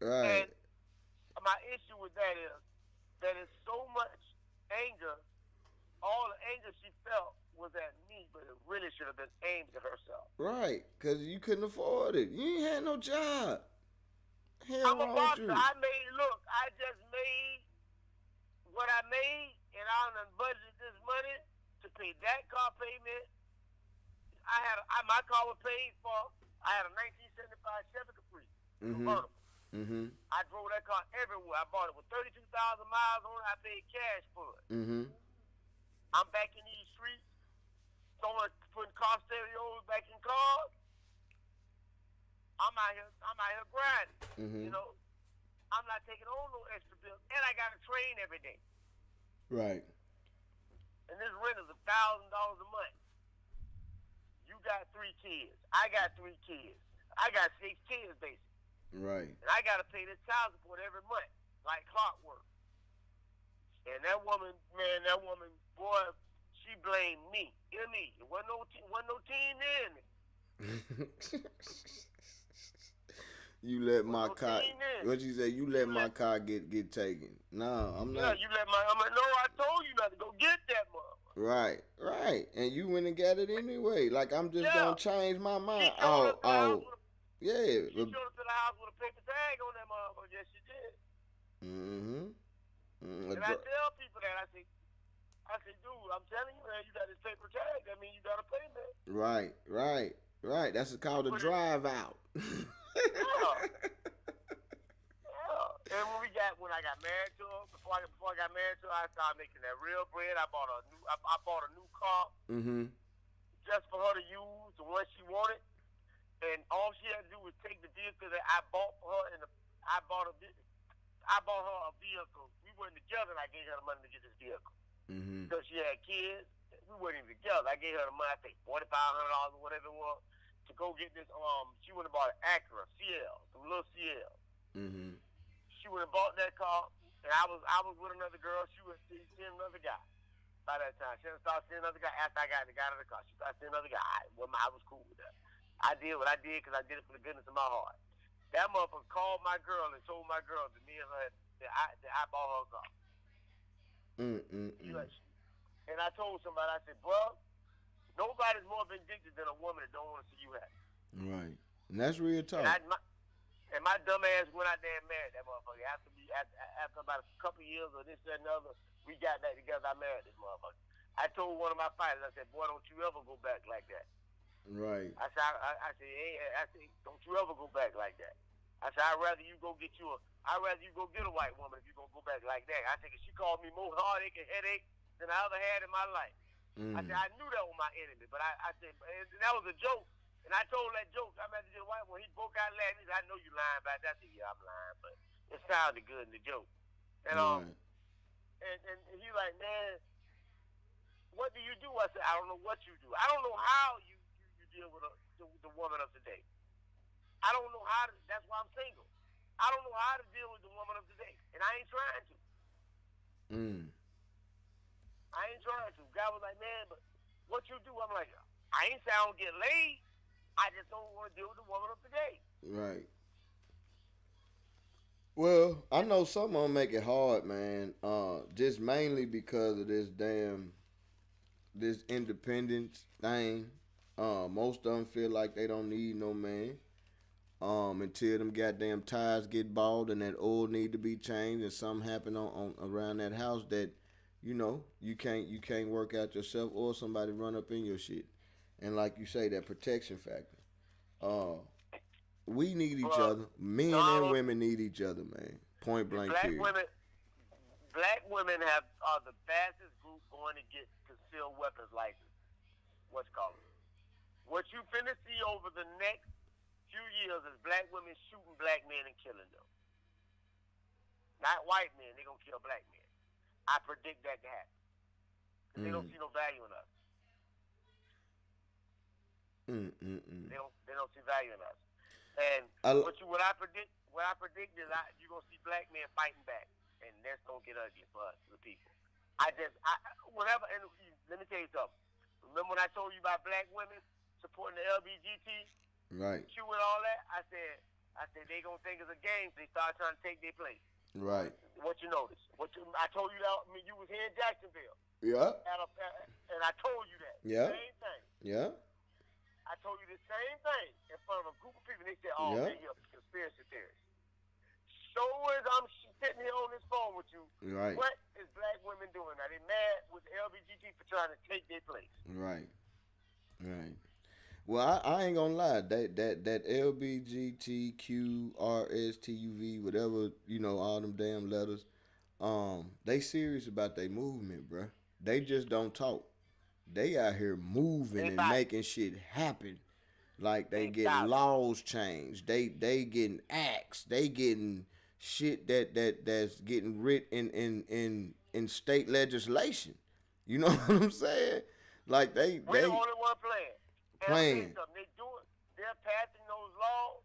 And my issue with that is so much anger. All the anger she felt was at me, but it really should have been aimed at herself. Right, because you couldn't afford it. You ain't had no job. I'm a boxer. I just made what I made, and I done budgeted this money to pay that car payment. My car was paid for. I had a 1975 Chevy Capri. Mm-hmm. convertible. Mm-hmm. I drove that car everywhere. I bought it with 32,000 miles on it. I paid cash for it. Mm-hmm. I'm back in these streets, putting car stereos back in cars. I'm out here grinding. Mm-hmm. You know, I'm not taking on no extra bills, and I got to train every day. Right. And this rent is $1,000 a month. You got 3 kids. I got 3 kids. I got 6 kids, basically. Right. And I got to pay this child support every month, like clockwork. And that woman, boy, she blamed me. It wasn't no team in it. You let my car. What you say? You let my car get taken. No, I'm not. Yeah, you let my. I'm like, no, I told you not to go get that motherfucker. Right. And you went and got it anyway. Like I'm just gonna change my mind. Yeah. She showed up to the house with a paper tag on that motherfucker. Yes, she did. And I tell people that I say, dude, I'm telling you, man, you got this paper tag. That means you gotta pay, man. Right. That's called a drive out. Yeah. And when I got married to her, before I got married to her, I started making that real bread. I bought a new car just for her to use, the one she wanted. And all she had to do was take the vehicle that I bought for her, and I bought her a vehicle. We weren't together, and I gave her the money to get this vehicle. Because she had kids. We weren't even together. I gave her the money, I think $4,500 or whatever it was, to go get this. She went and bought an Acura CL, some little CL. She went and bought that car, and I was with another girl. She was seeing another guy by that time. She started seeing another guy after I got out of the car. She started seeing another guy. I was cool with that. I did what I did because I did it for the goodness of my heart. That motherfucker called my girl and told my girl that me and her that I bought her a car. And I told somebody, I said, bro, nobody's more vindictive than a woman that don't want to see you happy. Right. And that's real talk. And my dumb ass went out there and married that motherfucker. After about a couple of years of this, that, and the other, we got back together. I married this motherfucker. I told one of my fighters, I said, boy, don't you ever go back like that. Right. I said, don't you ever go back like that. I said, I'd rather you go get a white woman if you gonna go back like that. I said, 'cause she caused me more heartache and headache than I ever had in my life. I said, I knew that was my enemy, but I said, and that was a joke. And I told that joke. I'm at the white one. He broke out laughing. He said, I know you lying about that. I said, yeah, I'm lying, but it sounded good in the joke. And and he like, man, what do you do? I said, I don't know what you do. I don't know how you deal with the woman of today. I don't know how to. That's why I'm single. I don't know how to deal with the woman of today, and I ain't trying to. I ain't trying to. God was like, man, but what you do? I'm like, I ain't saying I don't get laid. I just don't want to deal with the woman of today. Right. Well, I know some of them make it hard, man. Just mainly because of this independence thing. Most of them feel like they don't need no man. Until them goddamn tires get bald and that oil need to be changed and something happen on around that house that, you can't work out yourself or somebody run up in your shit. And like you say, that protection factor. We need each other. Men and women need each other, man. Point blank period. Black women are the fastest group going to get concealed weapons license. What's called it? What you finna see over the next few years is black women shooting black men and killing them. Not white men. They're going to kill black men. I predict that to happen. Because they don't see no value in us. They don't see value in us. And what I predict is you're going to see black men fighting back. And that's going to get ugly for us, the people. And let me tell you something. Remember when I told you about black women supporting the LGBT? Right. You and all that? I said they going to think it's a game, so they start trying to take their place. Right. What you notice? I told you that. I mean, you was here in Jacksonville. Yeah. And I told you that. Yeah. Same thing. Yeah. I told you the same thing in front of a group of people. They said, "Oh, man, you're a conspiracy theorist." So as I'm sitting here on this phone with you, right. What is black women doing? Are they mad with the LGBT for trying to take their place? Right. Well, I ain't gonna lie. That LBGTQRSTUV, whatever, all them damn letters. They serious about their movement, bruh. They just don't talk. They out here moving and making shit happen. Like they getting laws changed. They getting acts. They getting shit that's getting writ in state legislation. You know what I'm saying? Like we're the only one playing. They do it. They're passing those laws.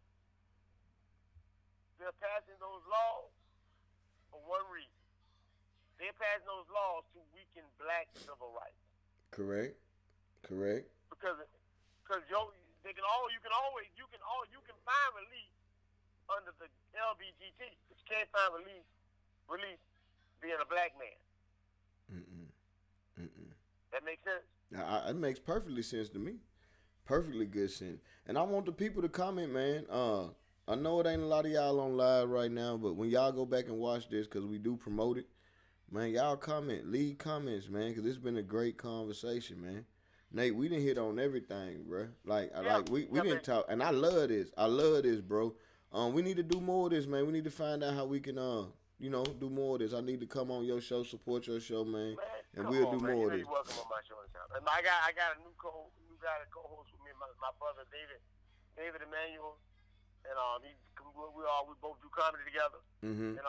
They're passing those laws for one reason. They're passing those laws to weaken black civil rights. Correct. Because you can find relief under the LBGT, but you can't find relief being a black man. That makes sense? It makes perfectly sense to me. Perfectly good sense. And I want the people to comment, man. I know it ain't a lot of y'all on live right now, but when y'all go back and watch this, because we do promote it, man, y'all comment. Leave comments, man, because it's been a great conversation, man. Nate, we didn't hit on everything, bro. We didn't talk, and I love this. I love this, bro. We need to do more of this, man. We need to find out how we can, do more of this. I need to come on your show, support your show, man, and we'll do more of this. You're welcome on my show anytime. And I got a new guy to co-host with me, my brother David Emmanuel, and we both do comedy together. Mm-hmm. And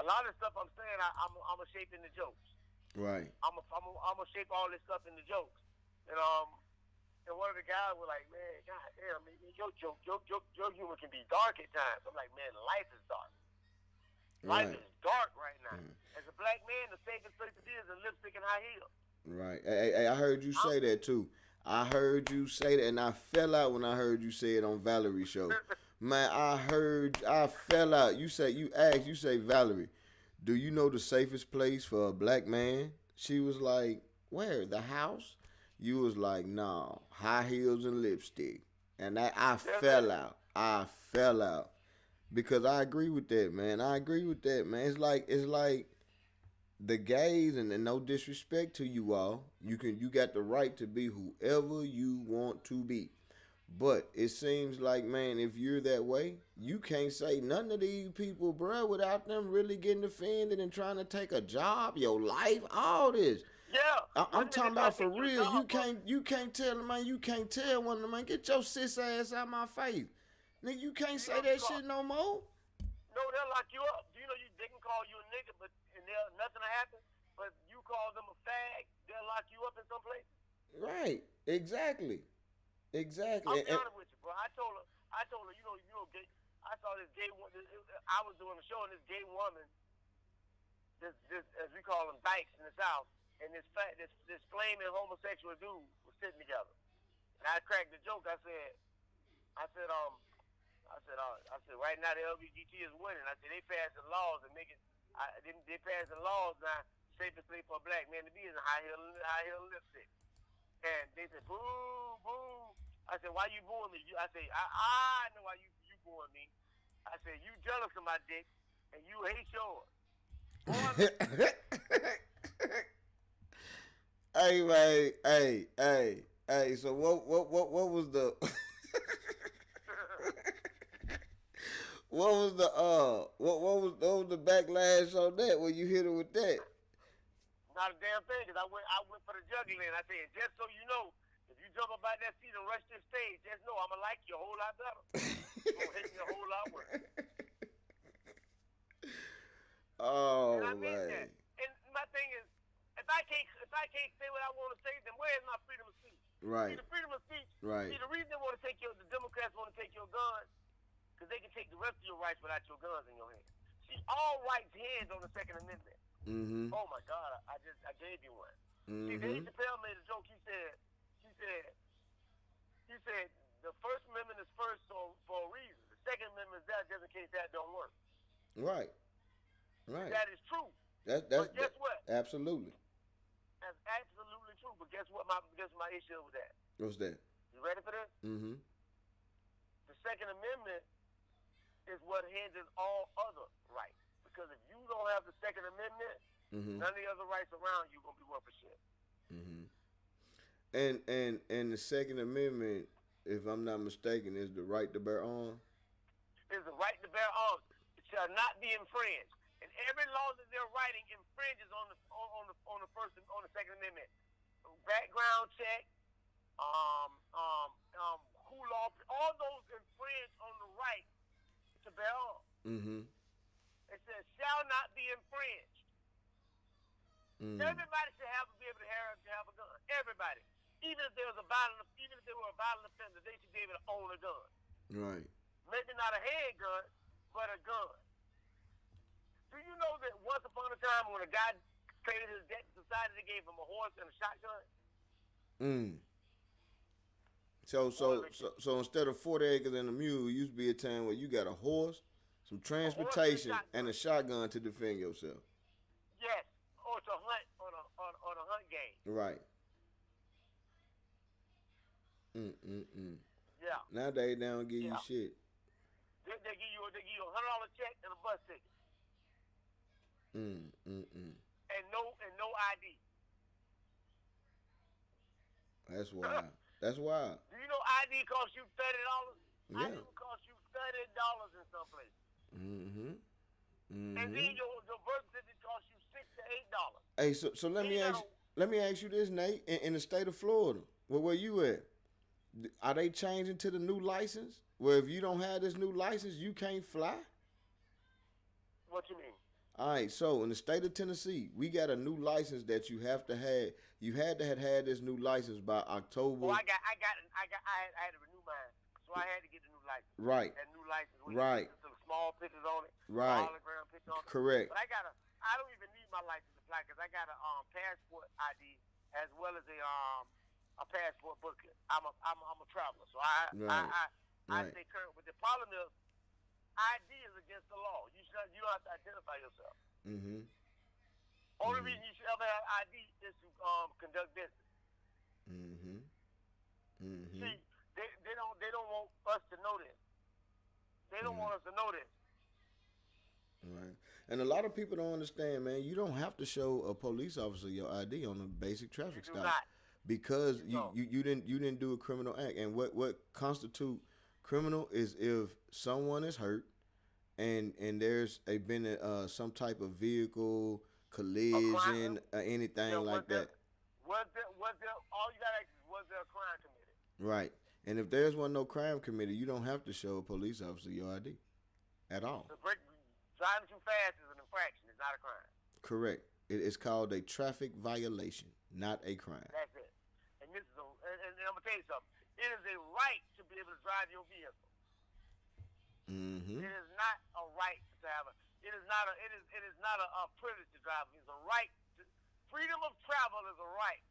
a lot of the stuff I'm saying, I'm a shape in the jokes. Right. I'm a shape all this stuff in the jokes. And one of the guys was like, man, God damn, man, your humor can be dark at times. I'm like, man, life is dark. Life is dark right now. As a black man, the safest place to be is a lipstick and high heels. Right. Hey, I heard you say that too. I heard you say that, and I fell out when I heard you say it on Valerie's show. Man, I fell out. You say, Valerie, do you know the safest place for a black man? She was like, where? The house? You was like, no, high heels and lipstick. And I fell out. I fell out. Because I agree with that, man. It's like the gays, and no disrespect to you all. You got the right to be whoever you want to be. But it seems like, man, if you're that way, you can't say none of these people, bro, without them really getting offended and trying to take a job, your life, all this. Yeah. I'm talking about for real. You can't tell them, man. You can't tell one of them, man, get your sis ass out my face. Nigga, you can't say that shit no more. No, they'll lock you up. They can call you a nigga, and nothing will happen. But you call them a fag, they'll lock you up in some place. Right. Exactly. I'm honest with you, bro. I told her, gay. I saw this gay woman. I was doing a show, and this gay woman, this as we call them dykes in the South, and this flaming homosexual dude was sitting together. And I cracked the joke. I said, right now the LBGT is winning. I said, they passing laws and they passing laws now. Safest place for a black man to be is a high heel lipstick. And they said, boo, boo. I said, why you booing me? I said, I know why you booing me. I said, you jealous of my dick and you hate yours. Hey, man, hey. So what was the what was the backlash on that when you hit her with that? Not a damn thing, because I went for the jugular and I said, just so you know, if you jump up out that seat and rush this stage, just know I'm gonna like you a whole lot better. You're gonna hate me a whole lot worse. Oh, and I mean man. that. And my thing is, if I can't say what I want to say, then where is my freedom of speech? Right. See, the freedom of speech. Right. See, the reason the Democrats want to take your guns, because they can take the rest of your rights without your guns in your hand. See, all rights hinge on the Second Amendment. Mm-hmm. Oh my God! I gave you one. Mm-hmm. See, Dave Chappelle made a joke. He said, the First Amendment is first for a reason. The Second Amendment is there just in case that don't work. Right. Right. That is true. But guess what? Absolutely. That's absolutely true. But guess what? My issue with that. What's that? You ready for this? Mm-hmm. The Second Amendment is what hinges all other rights. Because if you don't have the Second Amendment, none of the other rights around you gonna be worth a shit. Mm-hmm. And the Second Amendment, if I'm not mistaken, is the right to bear arms. Is the right to bear arms. It shall not be infringed. And every law that they're writing infringes on the Second Amendment. Background check, who law, all those infringe on the right to bear arms. Mm-hmm. It says shall not be infringed. Everybody should be able to have a gun. Everybody, even if they were a violent offender, they should be able to own a gun. Right. Maybe not a handgun, but a gun. Do you know that once upon a time when a guy paid his debt to society, they gave him a horse and a shotgun? So instead of 40 acres and a mule, it used to be a time where you got a horse, some transportation, and a shotgun to defend yourself. Yes, or to hunt on a hunt game. Right. Yeah. Nowadays they don't give you shit. They give you a $100 check and a bus ticket. And no ID. That's wild. That's wild. Do you know ID costs you $30? Yeah. ID will cost you $30 in some places. And then your birth certificate costs you $6 to $8. Hey, so let me ask you this, Nate. In the state of Florida, where you at? Are they changing to the new license? Where if you don't have this new license, you can't fly? What you mean? All right, so in the state of Tennessee, we got a new license that you have to have. You had to have had this new license by October. Oh, I had to renew mine, so I had to get the new license. Right. That new license with some small pictures on it. Right. Hologram picture on it. Correct. But I don't even need my license to fly because I got a passport ID as well as a passport booklet. I'm a traveler, so I stay current. But the problem is, ID is against the law. You don't have to identify yourself. Only reason you should ever have ID is to conduct business. See, they don't want us to know this. They don't want us to know this. Right. And a lot of people don't understand, man. You don't have to show a police officer your ID on a basic traffic stop. Not. Because you didn't do a criminal act. And what constitute criminal is if someone is hurt and there's been some type of vehicle collision or anything like that. All you gotta ask is, was there a crime committed? Right. And if there's no crime committed, you don't have to show a police officer your ID at all. Driving too fast is an infraction. It's not a crime. Correct. It is called a traffic violation, not a crime. That's it. And this is and I'm gonna tell you something. It is a right to be able to drive your vehicle. It is not a right to have a. It is not a privilege to drive. It's a right. Freedom of travel is a right.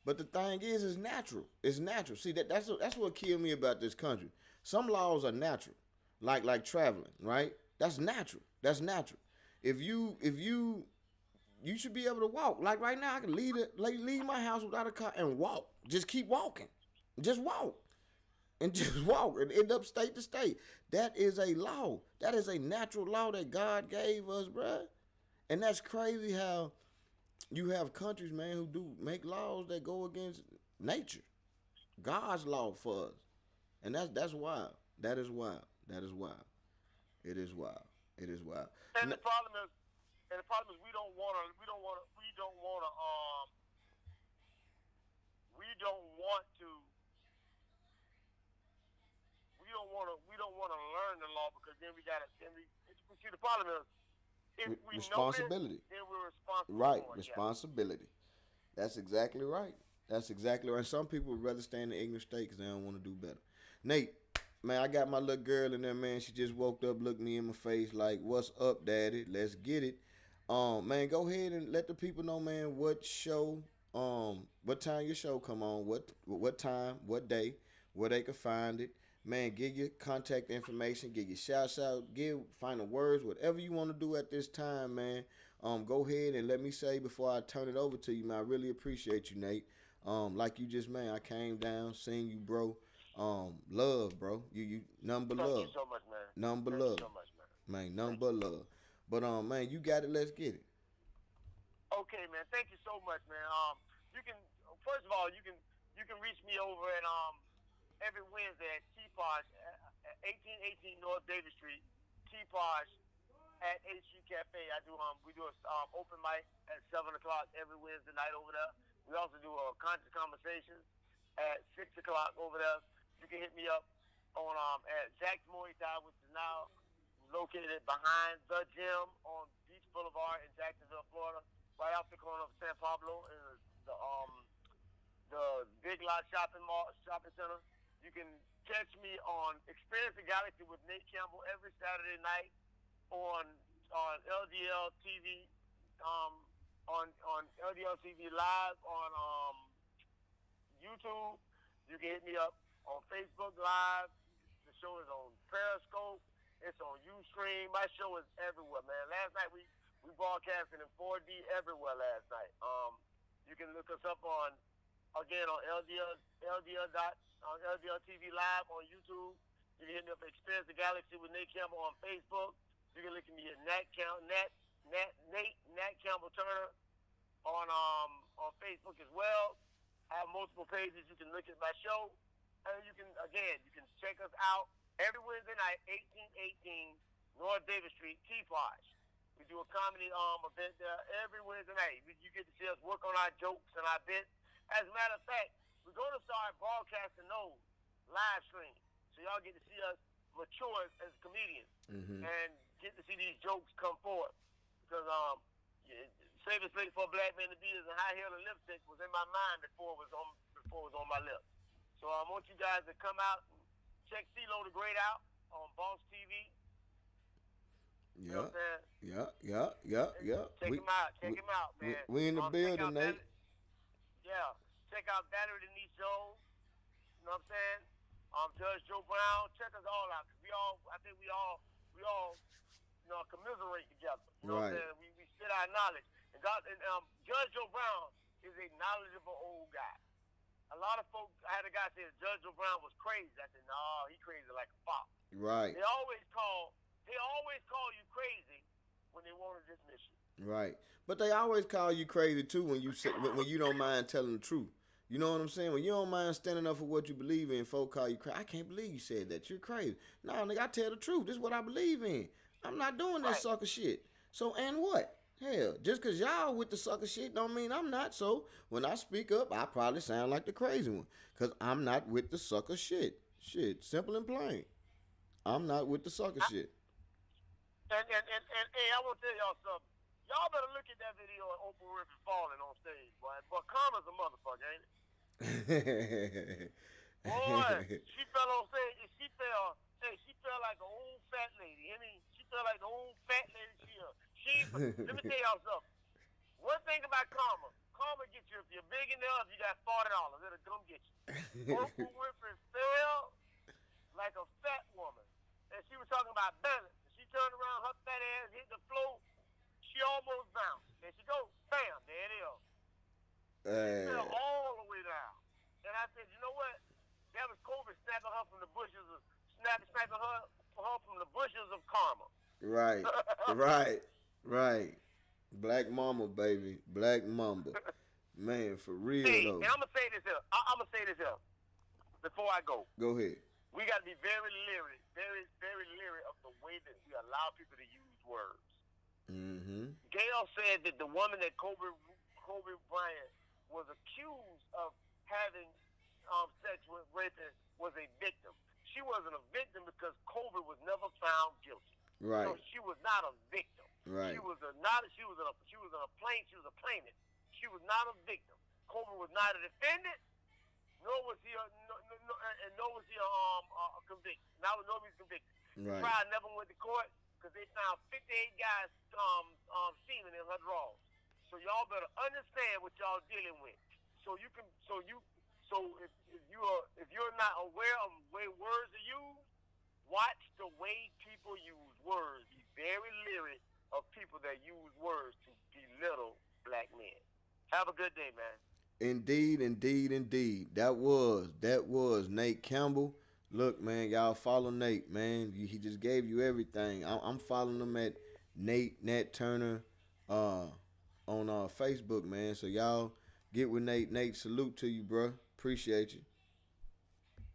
But the thing is, it's natural. It's natural. See, that's what killed me about this country. Some laws are natural, like traveling, right? That's natural. That's natural. If you should be able to walk. Like right now, I can leave my house without a car and walk. Just keep walking. Just walk. And just walk and end up state to state. That is a law. That is a natural law that God gave us, bruh. And that's crazy how you have countries, man, who do make laws that go against nature. God's law for us. And that's wild. That is wild. That is wild. It is wild. It is wild. And the problem is we don't want to learn the law because then we see the problem is if we responsibility. Know this, then we're responsible. Right, responsibility. That's exactly right. That's exactly right. Some people would rather stay in the ignorant state because they don't want to do better. Nate, man, I got my little girl in there, man. She just woke up, looked me in my face like, "What's up, Daddy? Let's get it." Man, go ahead and let the people know, man, what time your show come on, what time, what day, where they can find it. Man, give your contact information, give your shouts out, give final words, whatever you want to do at this time, man. Go ahead and let me say before I turn it over to you, man, I really appreciate you, Nate. Like you just, man, I came down, seen you, bro. Love, bro. You number love. Thank you so much, man. Number Thank love. you so much, man. Man, number love. But man, you got it. Let's get it. Okay, man. Thank you so much, man. You can first of all, you can reach me over at every Wednesday at T-Posh, 1818 North Davis Street, T-Posh at HG Cafe. We do a open mic at 7 o'clock every Wednesday night over there. We also do conscious conversations at 6 o'clock over there. You can hit me up on at Jack's Muay Thai, which is now located behind the gym on Beach Boulevard in Jacksonville, Florida, right off the corner of San Pablo and the Big Lot shopping center. You can catch me on Experience the Galaxy with Nate Campbell every Saturday night on LDL TV, on LDL TV Live on YouTube. You can hit me up on Facebook Live. The show is on Periscope. It's on Ustream. My show is everywhere, man. Last night we broadcasted in 4D everywhere last night. You can look us up on LDL TV Live on YouTube. You can hit me up at Experience the Galaxy with Nate Campbell on Facebook. You can look at me at Nat Campbell Turner on Facebook as well. I have multiple pages. You can look at my show, and you can check us out every Wednesday night, 1818 North Davis Street, T-Posh. We do a comedy event there every Wednesday night. You get to see us work on our jokes and our bits. As a matter of fact, we're going to start broadcasting those live streams. So y'all get to see us mature as comedians and get to see these jokes come forth. Because safest place for a black man to be is a high heel and lipstick was in my mind before it was on my lips. So I want you guys to come out and check Phelo the Great out on Boss TV. You know what I'm saying? Yeah. Check him out, man. We in the building, Nate. Yeah. Check out Valerie Denise Jones. You know what I'm saying? Judge Joe Brown. Check us all out. Cause I think we all commiserate together. You know what I'm saying? We spit our knowledge. And Judge Joe Brown is a knowledgeable old guy. A lot of folks, I had a guy say Judge Joe Brown was crazy. I said, no, he crazy like a fox. Right. They always call you crazy when they want to dismiss you. Right. But they always call you crazy too when you don't mind telling the truth. You know what I'm saying? When you don't mind standing up for what you believe in, folk call you crazy. I can't believe you said that. You're crazy. No, nigga, I tell the truth. This is what I believe in. I'm not doing that sucker shit. So, and what? Hell, just because y'all with the sucker shit don't mean I'm not. So, when I speak up, I probably sound like the crazy one because I'm not with the sucker shit. Shit, simple and plain. I'm not with the sucker shit. And hey, I want to tell y'all something. Y'all better look at that video of Oprah Winfrey falling on stage, boy. But Karma's a motherfucker, ain't it? Boy, she fell on stage and she fell like an old fat lady. I mean, she fell like an old fat lady. Let me tell y'all something. One thing about Karma gets you if you're big enough, you got $40. It'll come get you. Oprah Winfrey fell like a fat woman. And she was talking about balance. She turned around, her fat ass hit the floor. She almost bounced. And she goes, bam, there it is. She fell all the way down. And I said, you know what? That was Kobe snapping her from the bushes of karma. Right. Right. Black mama, baby. Black mamba. Man, for real though. And I'm gonna say this here. Before I go. Go ahead. We gotta be very leery of the way that we allow people to use words. Gail said that the woman that Kobe Bryant was accused of having sex with rapist was a victim. She wasn't a victim because Kobe was never found guilty. Right. So she was not a victim. Right. She was a plaintiff. She was not a victim. Kobe was not a defendant, nor was he a convicted. Nor was he convicted. Right. The trial never went to court because they found 58 guys semen in her drawers. So y'all better understand what y'all dealing with. If you're not aware of the way words are used, watch the way people use words. Be very leery of people that use words to belittle black men. Have a good day, man. Indeed. That was Nate Campbell. Look, man, y'all follow Nate, man. He just gave you everything. I'm following him at Nat Turner on Facebook, man. So y'all Get with Nate. Nate, salute to you, bro. Appreciate you.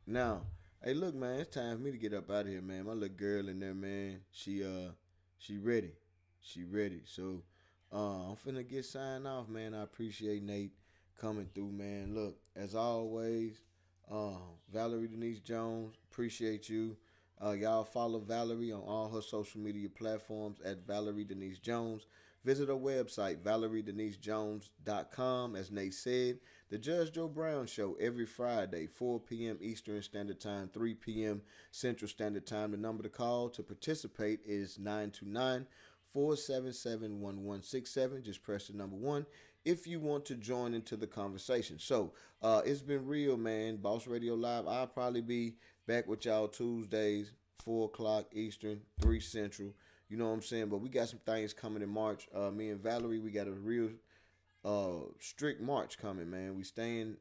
Now, hey, look, man, it's time for me to get up out of here, man. My little girl in there, man. She ready. She ready. So, I'm finna get signed off, man. I appreciate Nate coming through, man. Look, as always, Valerie Denise Jones, appreciate you. Y'all follow Valerie on all her social media platforms at Valerie Denise Jones. Visit her website, ValerieDeniseJones.com. As Nate said, the Judge Joe Brown Show every Friday, 4 p.m. Eastern Standard Time, 3 p.m. Central Standard Time. The number to call to participate is 929-477-1167. Just press the number 1 if you want to join into the conversation. So, it's been real, man. Boss Radio Live. I'll probably be back with y'all Tuesdays, 4 o'clock Eastern, 3 Central. You know what I'm saying? But we got some things coming in March. Me and Valerie, we got a real strict March coming, man. We staying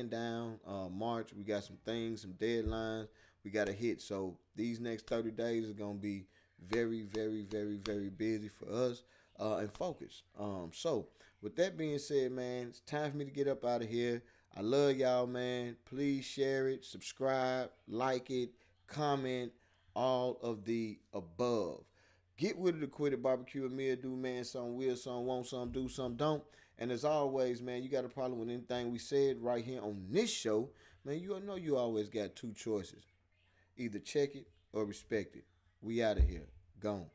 down March. We got some things, some deadlines we got to hit. So these next 30 days is going to be very, very, very, very busy for us and focused. So with that being said, man, it's time for me to get up out of here. I love y'all, man. Please share it, subscribe, like it, comment, all of the above. Get with it or quit it. Barbecue and meal, do man, some will, some won't, some do, some don't. And as always, man, you got a problem with anything we said right here on this show, man, you know you always got 2 choices. Either check it or respect it. We out of here. Gone.